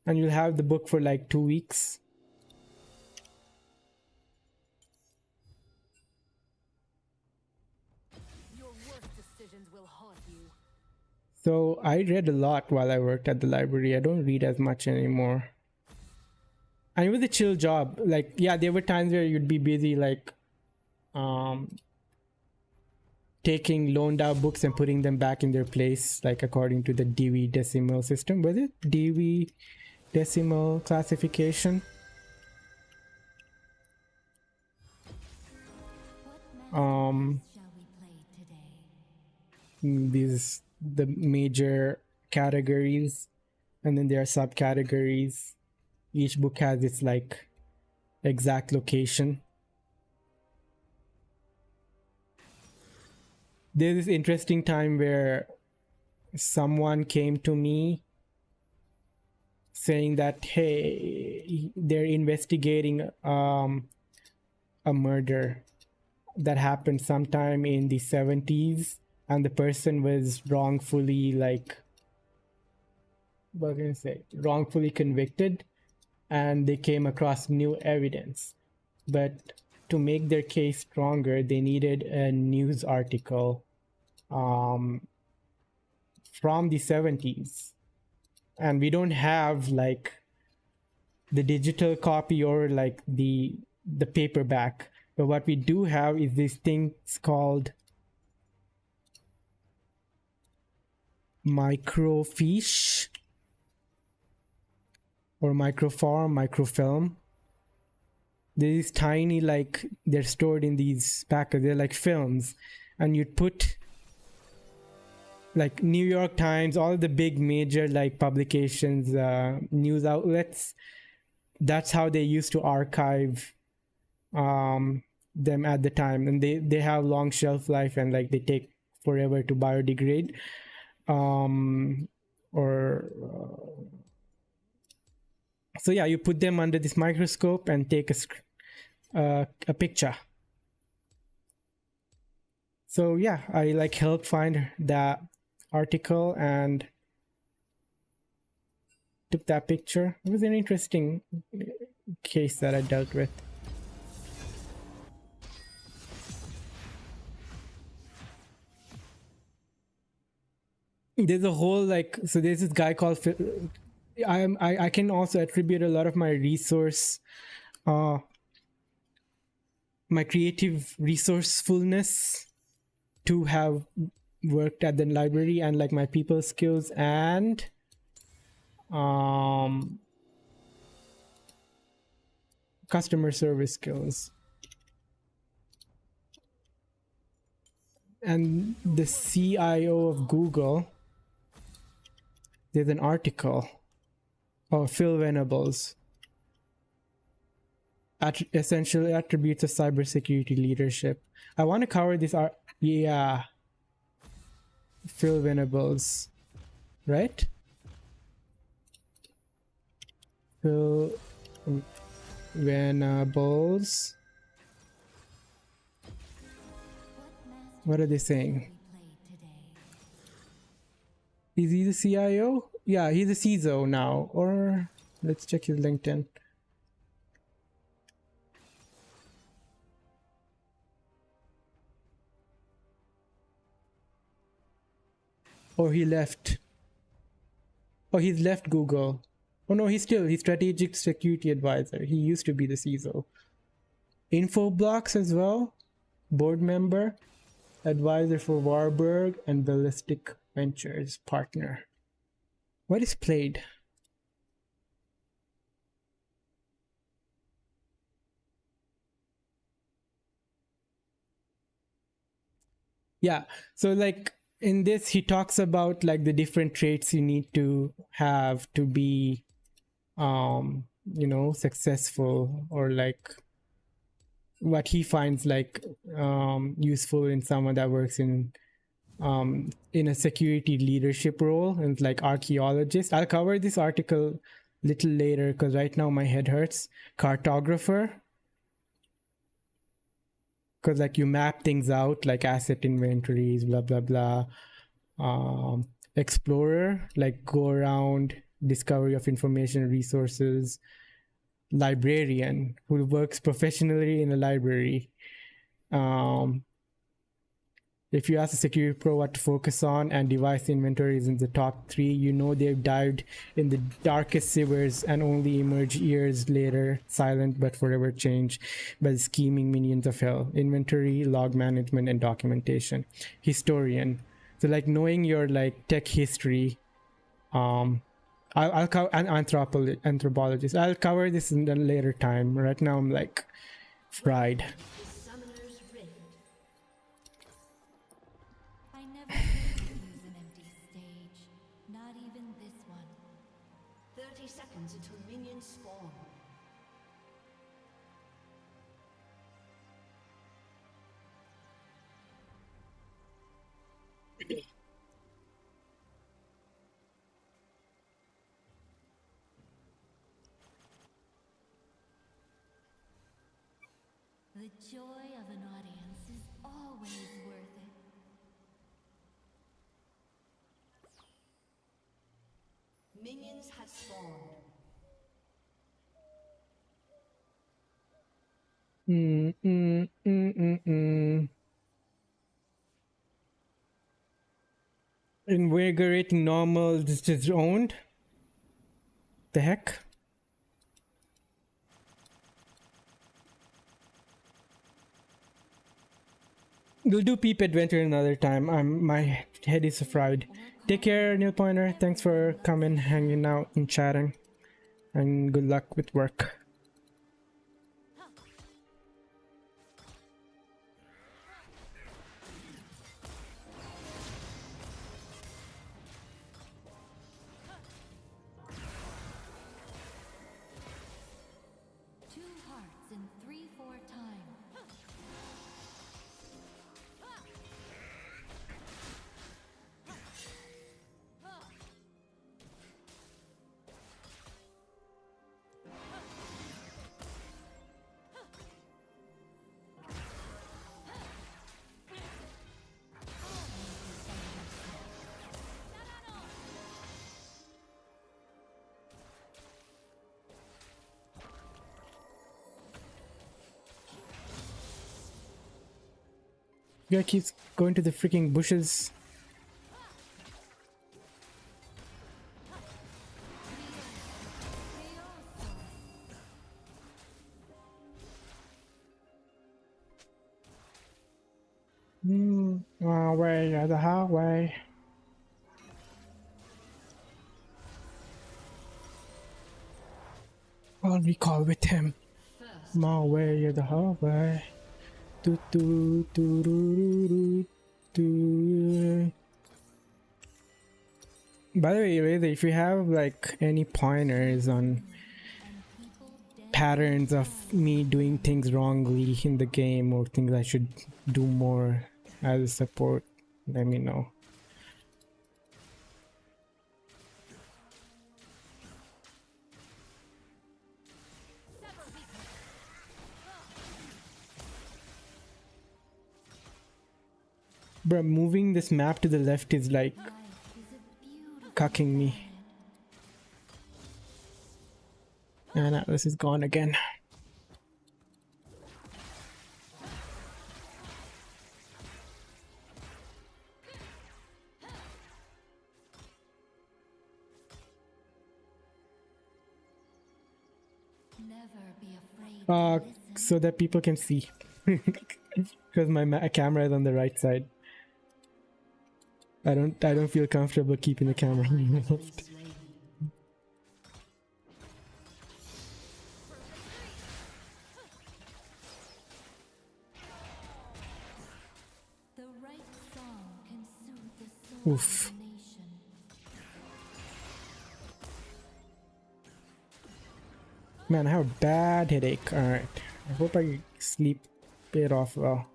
and you'll have the book for like 2 weeks. Your worst decisions will haunt you. So I read a lot while I worked at the library. I don't read as much anymore. And it was a chill job. Like, yeah, there were times where you'd be busy, like, taking loaned out books and putting them back in their place, like according to the Dewey Decimal System. Was it Dewey Decimal Classification? These the major categories, and then there are subcategories. Each book has its like exact location. There's this interesting time where someone came to me saying that, hey, they're investigating a murder that happened sometime in the 70s, and the person was wrongfully, like, what can I say, wrongfully convicted, and they came across new evidence. But to make their case stronger, they needed a news article from the 70s. And we don't have like the digital copy or like the paperback. But what we do have is these things called microfiche or microfilm. These tiny, like, they're stored in these packets. They're like films, and you'd put like New York Times, all the big major like publications, news outlets. That's how they used to archive them at the time, and they have long shelf life, and like they take forever to biodegrade. So yeah, you put them under this microscope and take a picture. So yeah, I like helped find that article and took that picture. It was an interesting case that I dealt with. There's a whole like, so there's this guy called I can also attribute a lot of my resource, my creative resourcefulness to have worked at the library, and like my people skills and customer service skills. And the CIO of Google, there's an article of Phil Venables, essential attributes of cybersecurity leadership. I want to cover this yeah, Phil Venables, right? Phil Venables. What are they saying? Is he the CIO? Yeah, he's a CISO now. Or let's check his LinkedIn. Or he left. Oh, he's left Google. Oh no, he's strategic security advisor. He used to be the CISO. Infoblox as well. Board member. Advisor for Warburg and Ballistic Ventures partner. What is played? Yeah, so like in this he talks about like the different traits you need to have to be you know, successful, or like what he finds like useful in someone that works in a security leadership role, and like archaeologist. I'll cover this article a little later because right now my head hurts. Cartographer, because like you map things out like asset inventories, blah blah blah. Explorer, like go around, discovery of information and resources. Librarian, who works professionally in a library. If you ask a security pro what to focus on and device inventory is in the top 3, you know they've dived in the darkest sewers and only emerge years later, silent but forever changed by the scheming minions of hell. Inventory, log management, and documentation. Historian. So like knowing your like tech history, I'll cover an anthropologist. I'll cover this in a later time. Right now I'm like fried. Summoner's Rift. I never could use an empty stage. Not even this one. 30 seconds until minions spawn. The joy of an audience is always worth it. Minions have spawned. Invigorating normal, this is owned. The heck? We'll do Peep Adventure another time. My head is fried. Take care, Neil Pointer. Thanks for coming, hanging out, and chatting. And good luck with work. Two hearts in 3/4 time. Guy keeps going to the freaking bushes. Away, the highway. I'll recall with him. My way, the highway. Do, do, do, do, do, do. By the way, Reza, if you have like any pointers on patterns of me doing things wrongly in the game or things I should do more as a support, let me know. Bruh, moving this map to the left is like Life is a beautiful cucking me. planet. And Atlas is gone again. Never be afraid to listen. So that people can see. Because my camera is on the right side. I don't feel comfortable keeping the camera on the left. The right song can soothe the soul Oof. of the nation. Man, I have a bad headache. Alright. I hope I sleep it off well.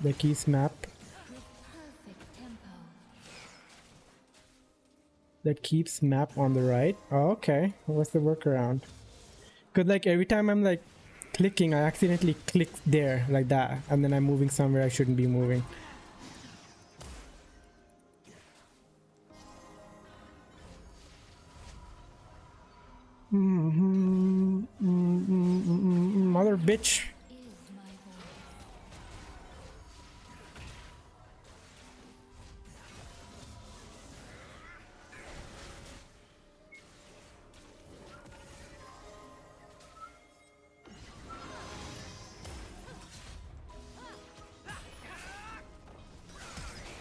The keys map. With perfect tempo. That keeps map on the right. Oh, okay. What's the workaround? Cause like every time I'm like clicking, I accidentally click there like that, and then I'm moving somewhere I shouldn't be moving. bitch. is my voice.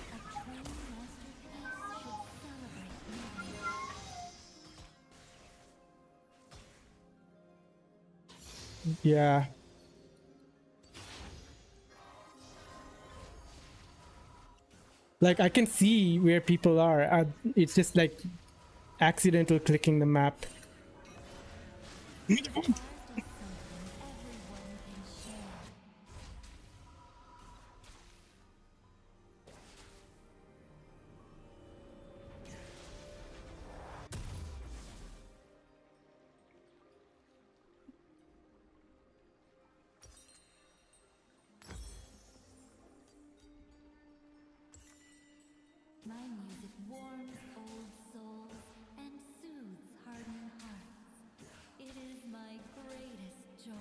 A true masterpiece should celebrate movement. Yeah. Like I can see where people are. It's just like accidental clicking the map. Art is something everyone can share. My music warms old souls and soothes hardened hearts. It is my greatest joy.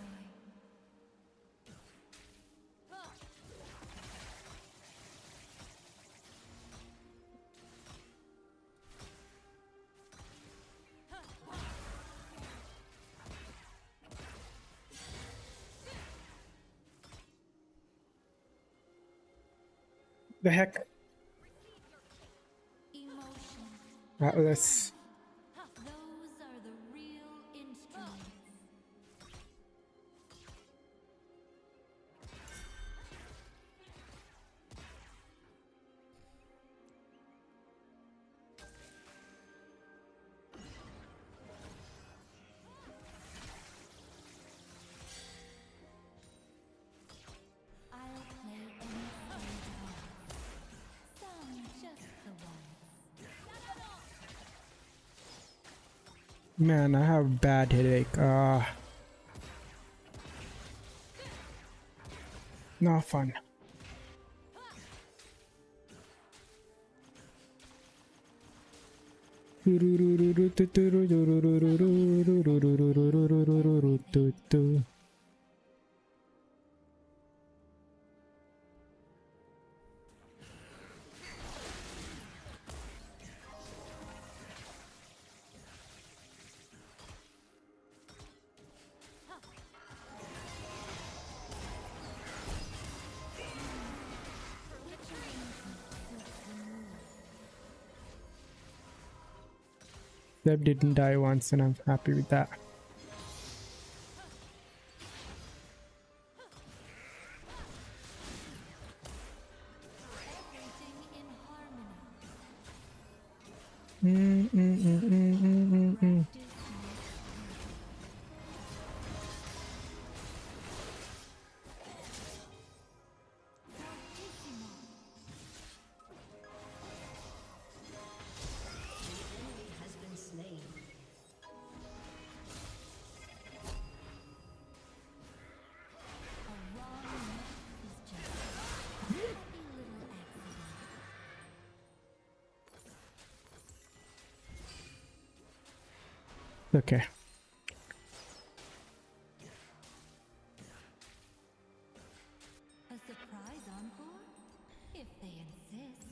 The heck? Emotion. Atlas. Those are the real instruments. I'll play any stage once. Some just the ones. Man, I have a bad headache. Not fun. Zeb didn't die once, and I'm happy with that. Everything in harmony. Has been slain. A wrong move is just a happy little accident. Okay. A surprise encore? If they insist.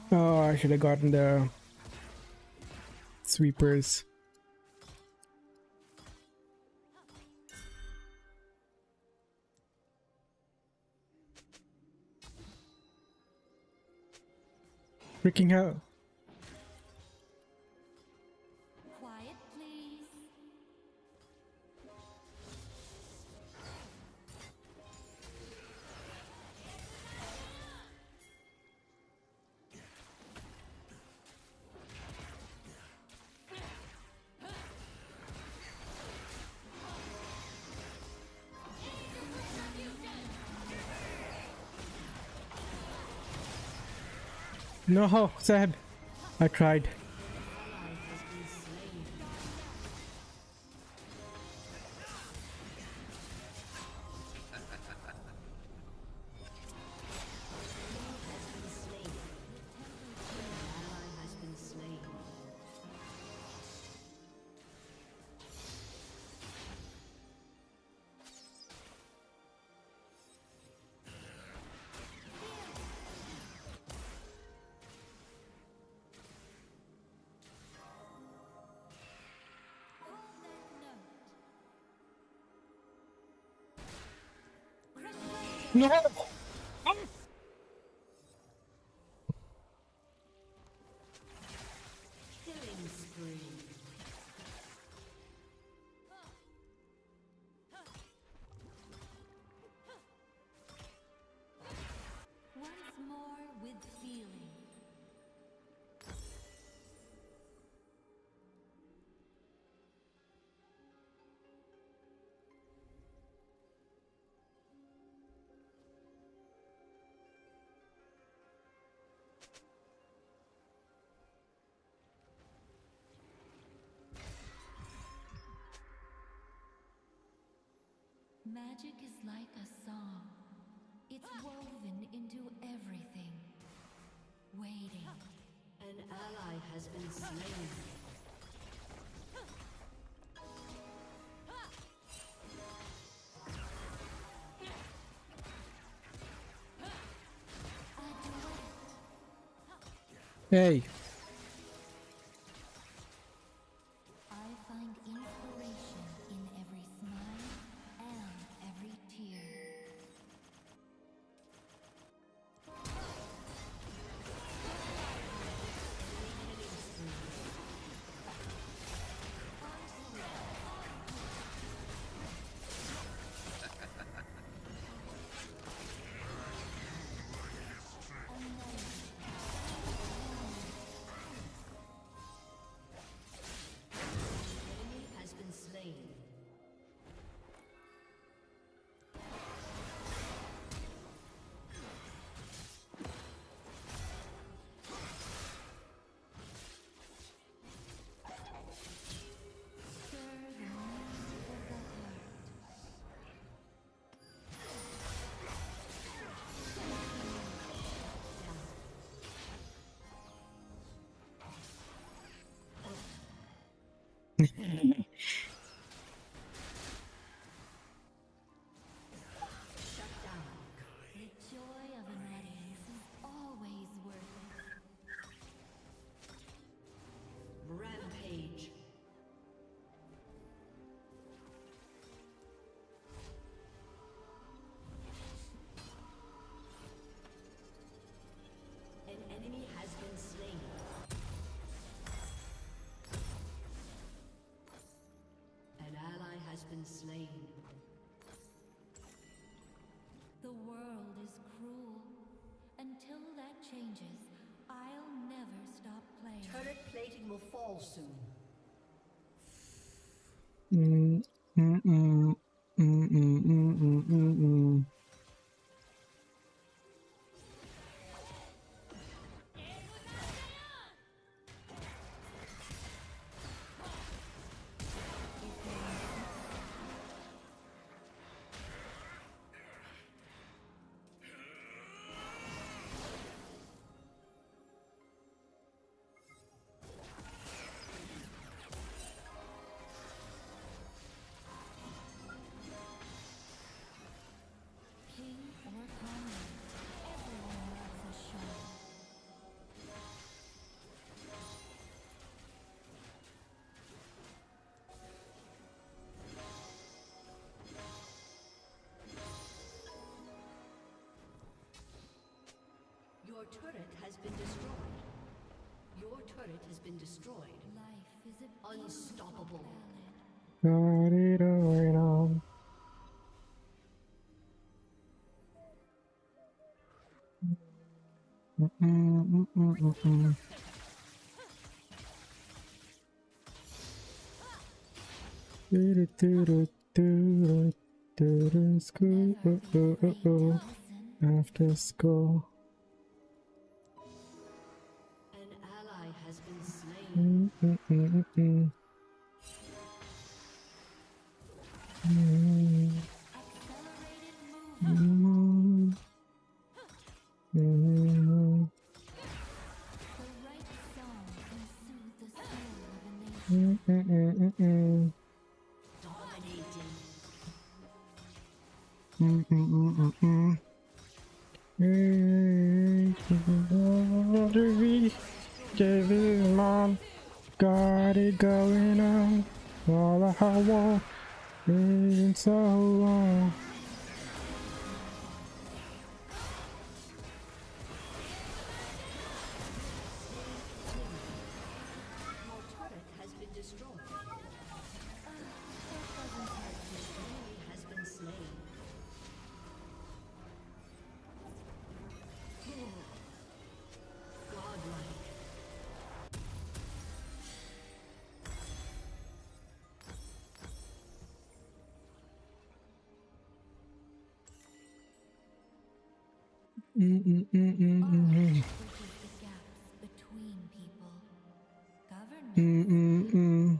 Oh, I should have gotten the sweepers. Freaking hell. Quiet, please. No, Zeb. I tried. No! Killing spree. Once more with feeling. Magic is like a song. It's woven into everything. Waiting. An ally has been slain. Hey. I find inspiration in every smile and every tear. Enemy has been slain. Stir the music of the heart. Shut down. The joy of an audience is always worth it. Rampage. An enemy has been slain. An ally has been slain. The world is cruel. Until that changes, I'll never stop playing. Turret plating will fall soon. Mm, mm, mm, mm, mm, mm, mm, mm. King or comrade, everyone loves a show. Your turret has been destroyed. Your turret has been destroyed. Life is a beautiful Unstoppable. ballad. Got it going on. Mm, mm, mm, mm, mm. School, Never be afraid to listen. after school. An ally has been slain. Mm, mm, mm, mm, mm. Accelerated movement. Mm, The right song can soothe the soul of a nation. mm, mm, mm, mm. Dominating. Mm, mm, mm, mm, mm. Hey, JV, mom, got it going on. All I want, been so long. Bridges the gaps between people. Governments,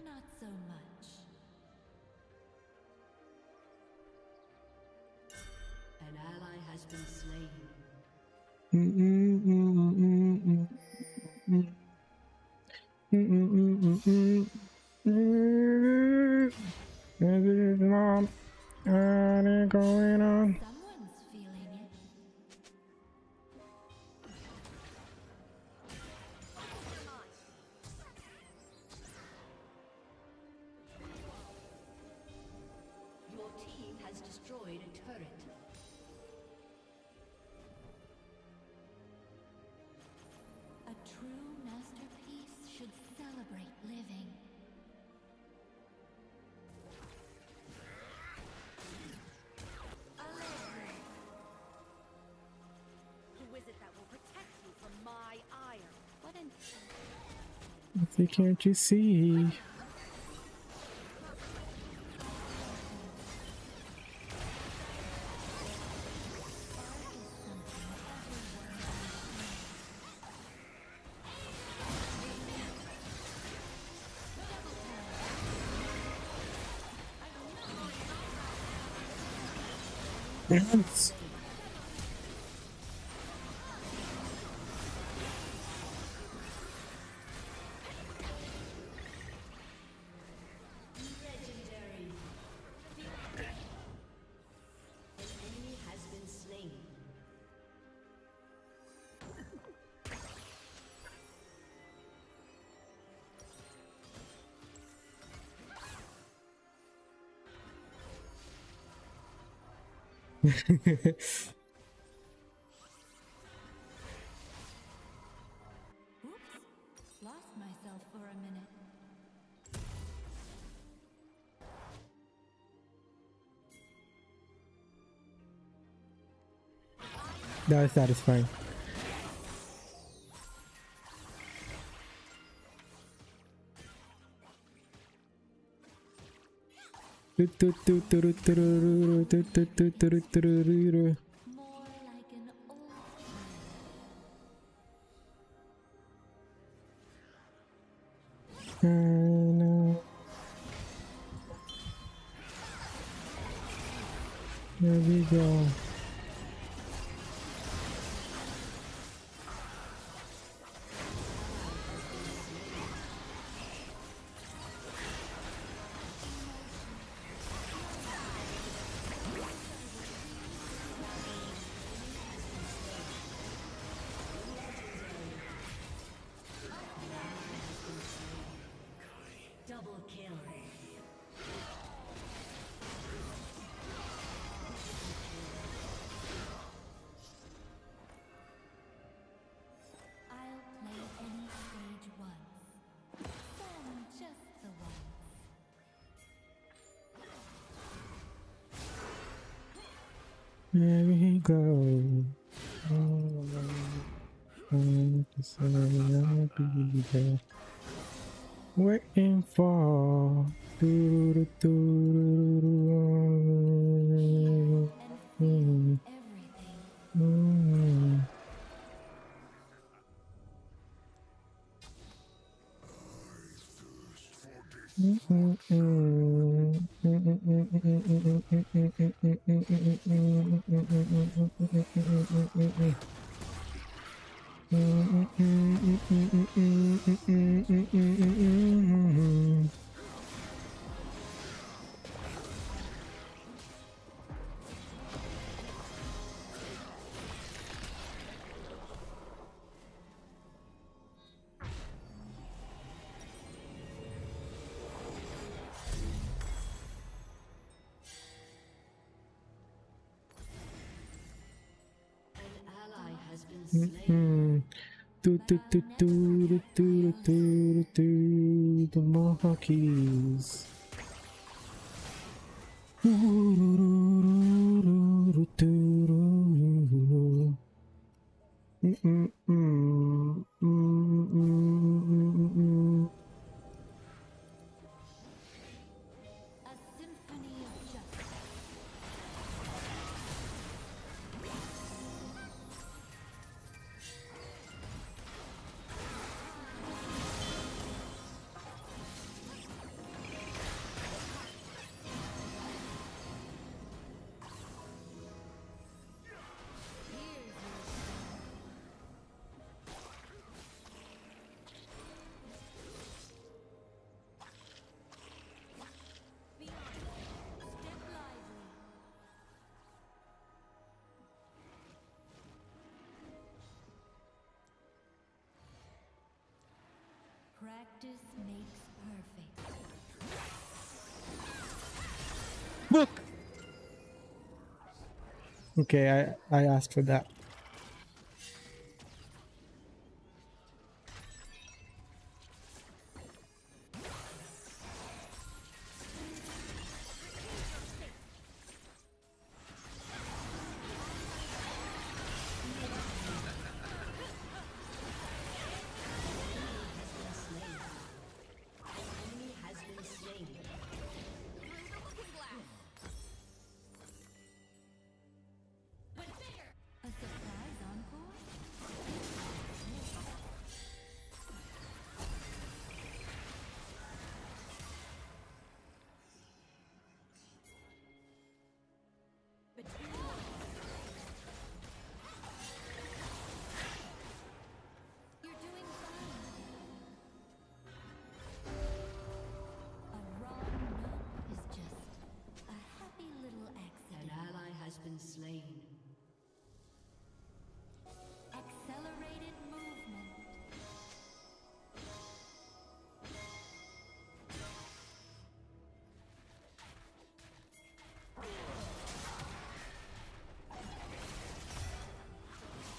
not so much. An ally has been slain. Mom, what going on? Someone's feeling it. Your team has destroyed a turret. A true masterpiece should celebrate living. Who is it that will protect you from my ire? What an See, can't you see? Yes. An enemy has been slain. oops. Lost myself for a minute. That is satisfying. More like an old There we go. Double kill. I'll play any stage once. Some just the once. There we go. Just I'll be there. Waiting for. And feel everything. An ally has been slain. The Monkeys. A symphony of justice. Practice makes perfect. Book. Okay, I asked for that. Enemy has been slain. A surprise encore? You're doing fine. A wrong note is just a happy little An accident. ally has been slain. Accelerated movement.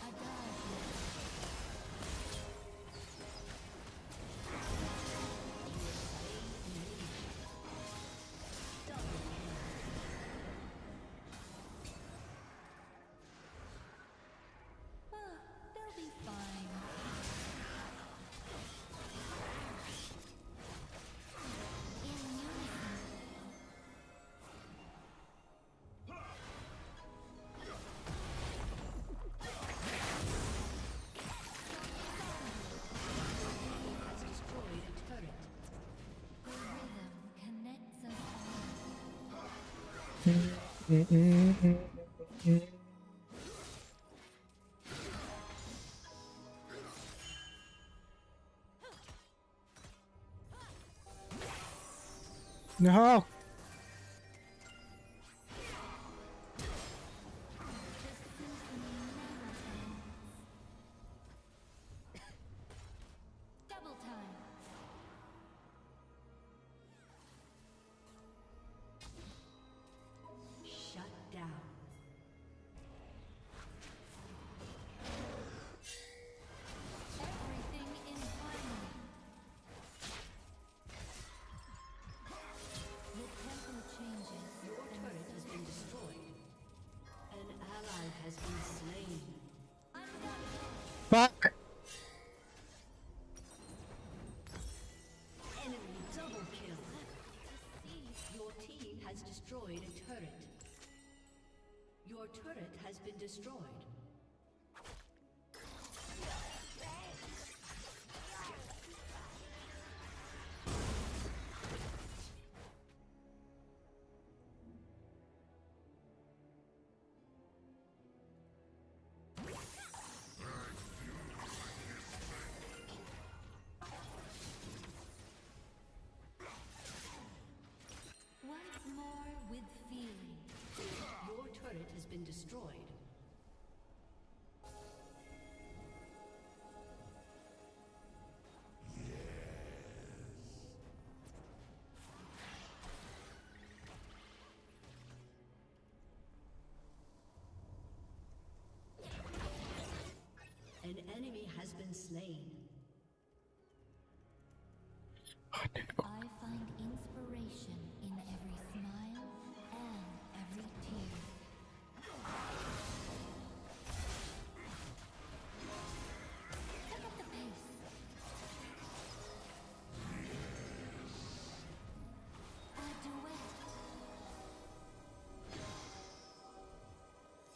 A dodge. They'll be fine. In unison. Has destroyed a turret. The rhythm connects us all. No. The symphony never ends. Double time. Shut down. Everything in harmony. The tempo changes. Your and turret has been destroyed. An ally has been slain. I'm done. Fuck. Enemy double kill. Your team has destroyed a turret. Your turret has been destroyed. Once more with feeling. Your turret has been destroyed. An enemy has been slain. I find inspiration in every smile and every tear. Look at the pace. A duet.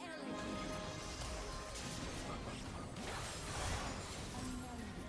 Elegant. A melody.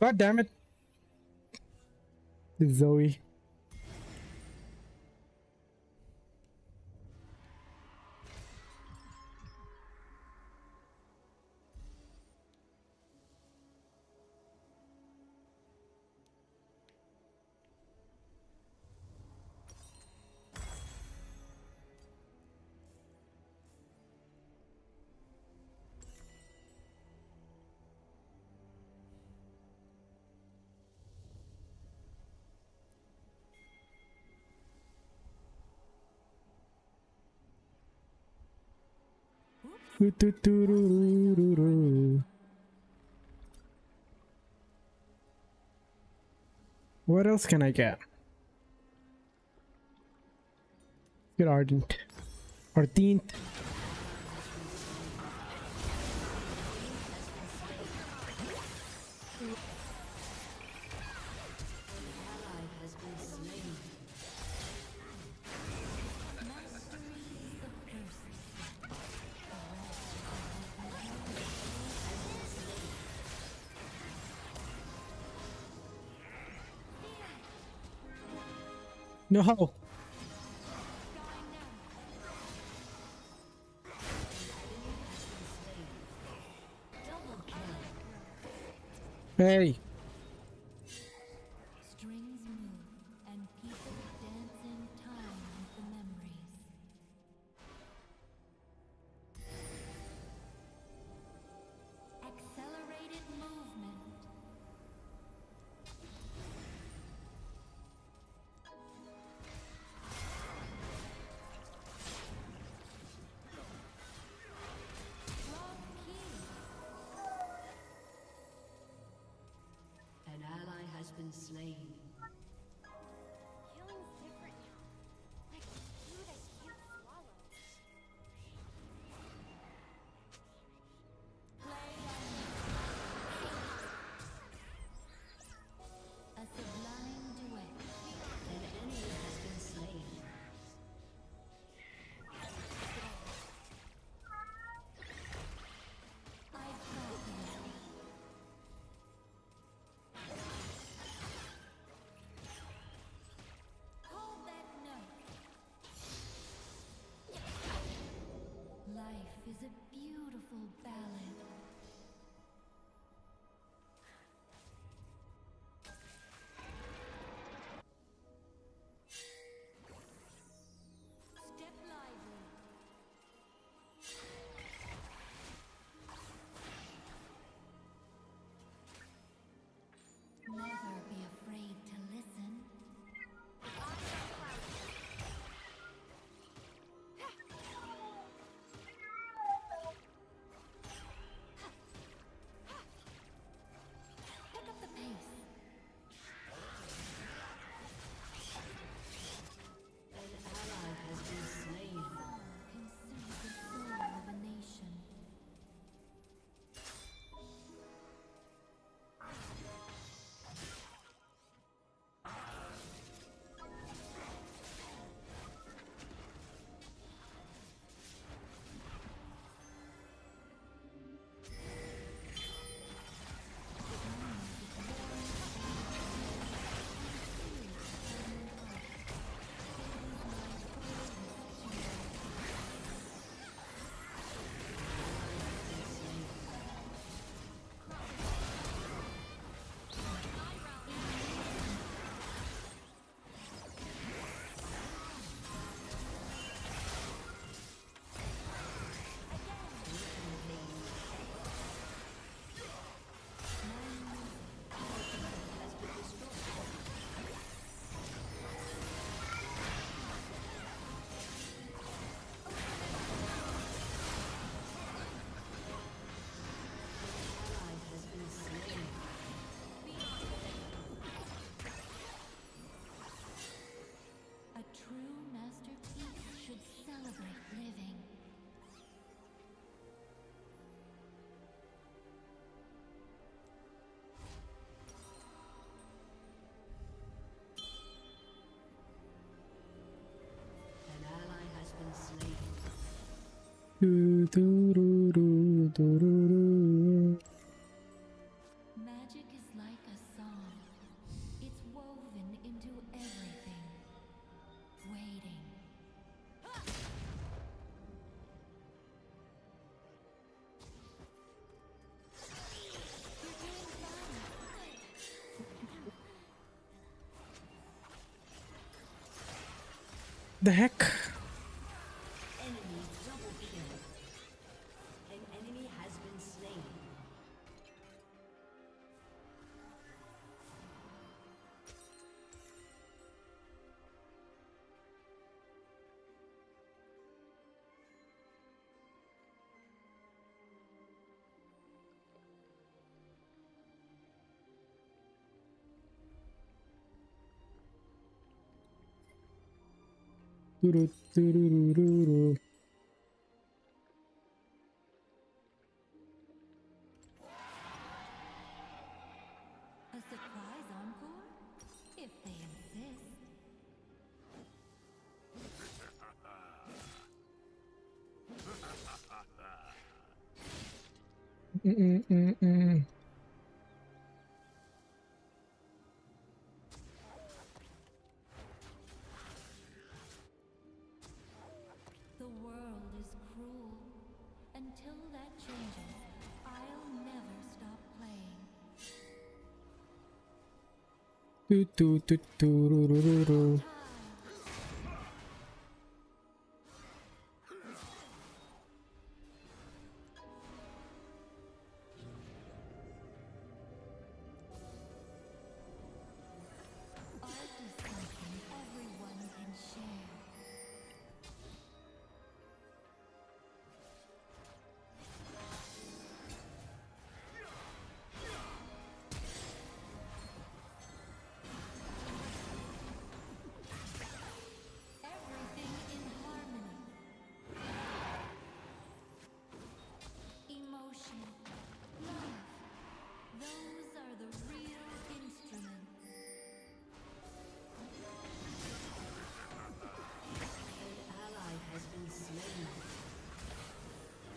God damn it. Zoe. What else can I get? Get Ardent. Ardent. Ally has been slain. No. Hey. Strings move and people dance in time with the memories. Accelerated movement. Wrong key. An ally has been slain. Killing's different now. Like food I can't swallow. A sublime duet. An enemy has been slain. I've got you. Hold that note. Life is a beautiful ballad. Step lively. Never be afraid to listen. Pick up the pace. An ally has been slain. Consume the soul of a nation. Ally has been slain. A true masterpiece should celebrate living. An ally has been slain. Magic is like a The heck? Enemy double kill. An enemy has been slain. Doo-doo-doo-doo-doo-doo. A surprise encore? If they insist. Mm-mm-mm-mm. The world is cruel. Until that changes, I'll never stop playing. Doo-doo-doo-doo-doo-doo-doo. Art is something everyone can share. Everything in harmony. Emotion, love. Those are the real instruments. An ally has been slain.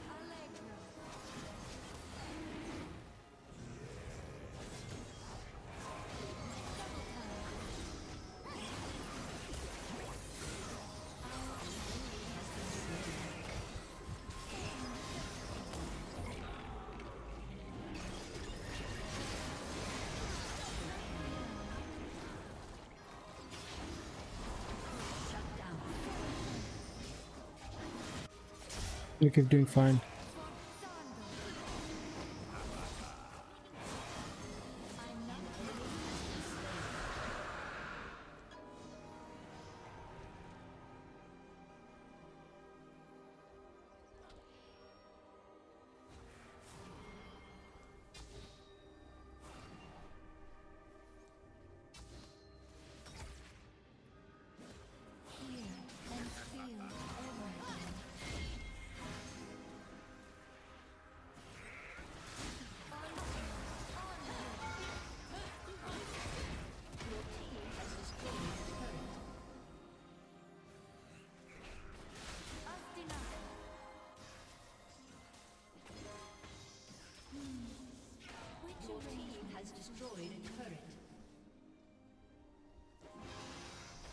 Allegro. Look, he's doing fine. Hear and feel everything. Your team has destroyed a turret. Ostinato. Which Your arrangement? team has destroyed a turret.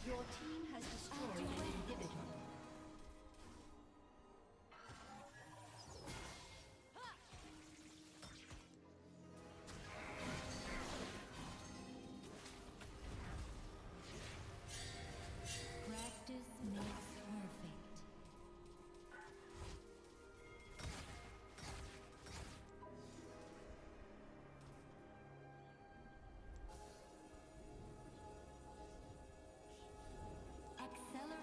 Your team has destroyed an inhibitor. Practice makes perfect. Accelerate.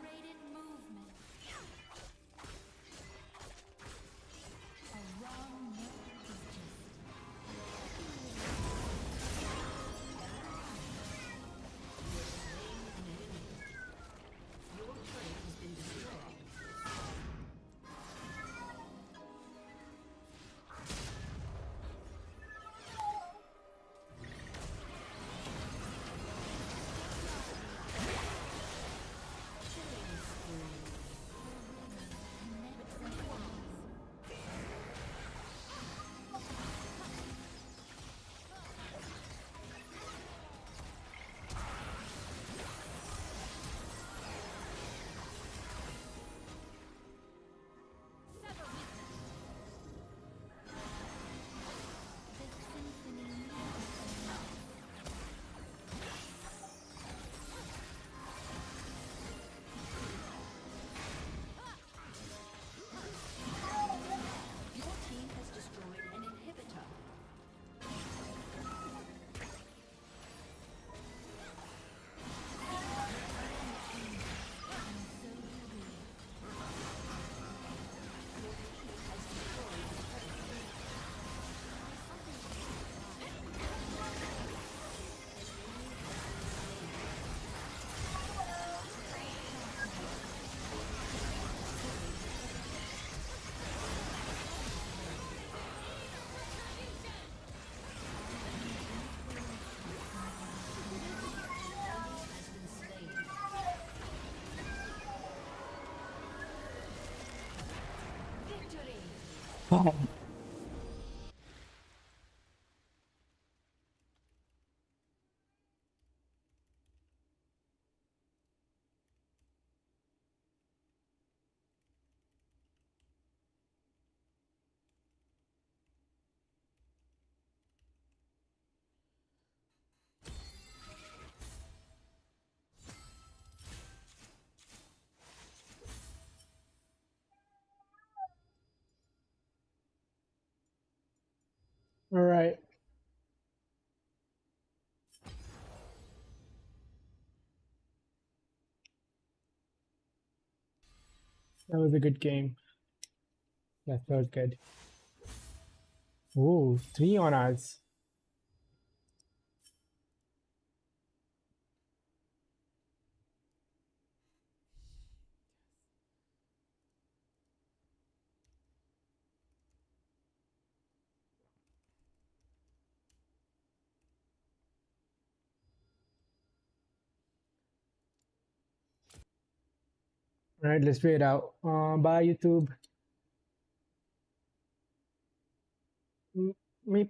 All right. That was a good game. That felt good. Ooh, 3 on us. All right, let's wait out. Bye, YouTube. May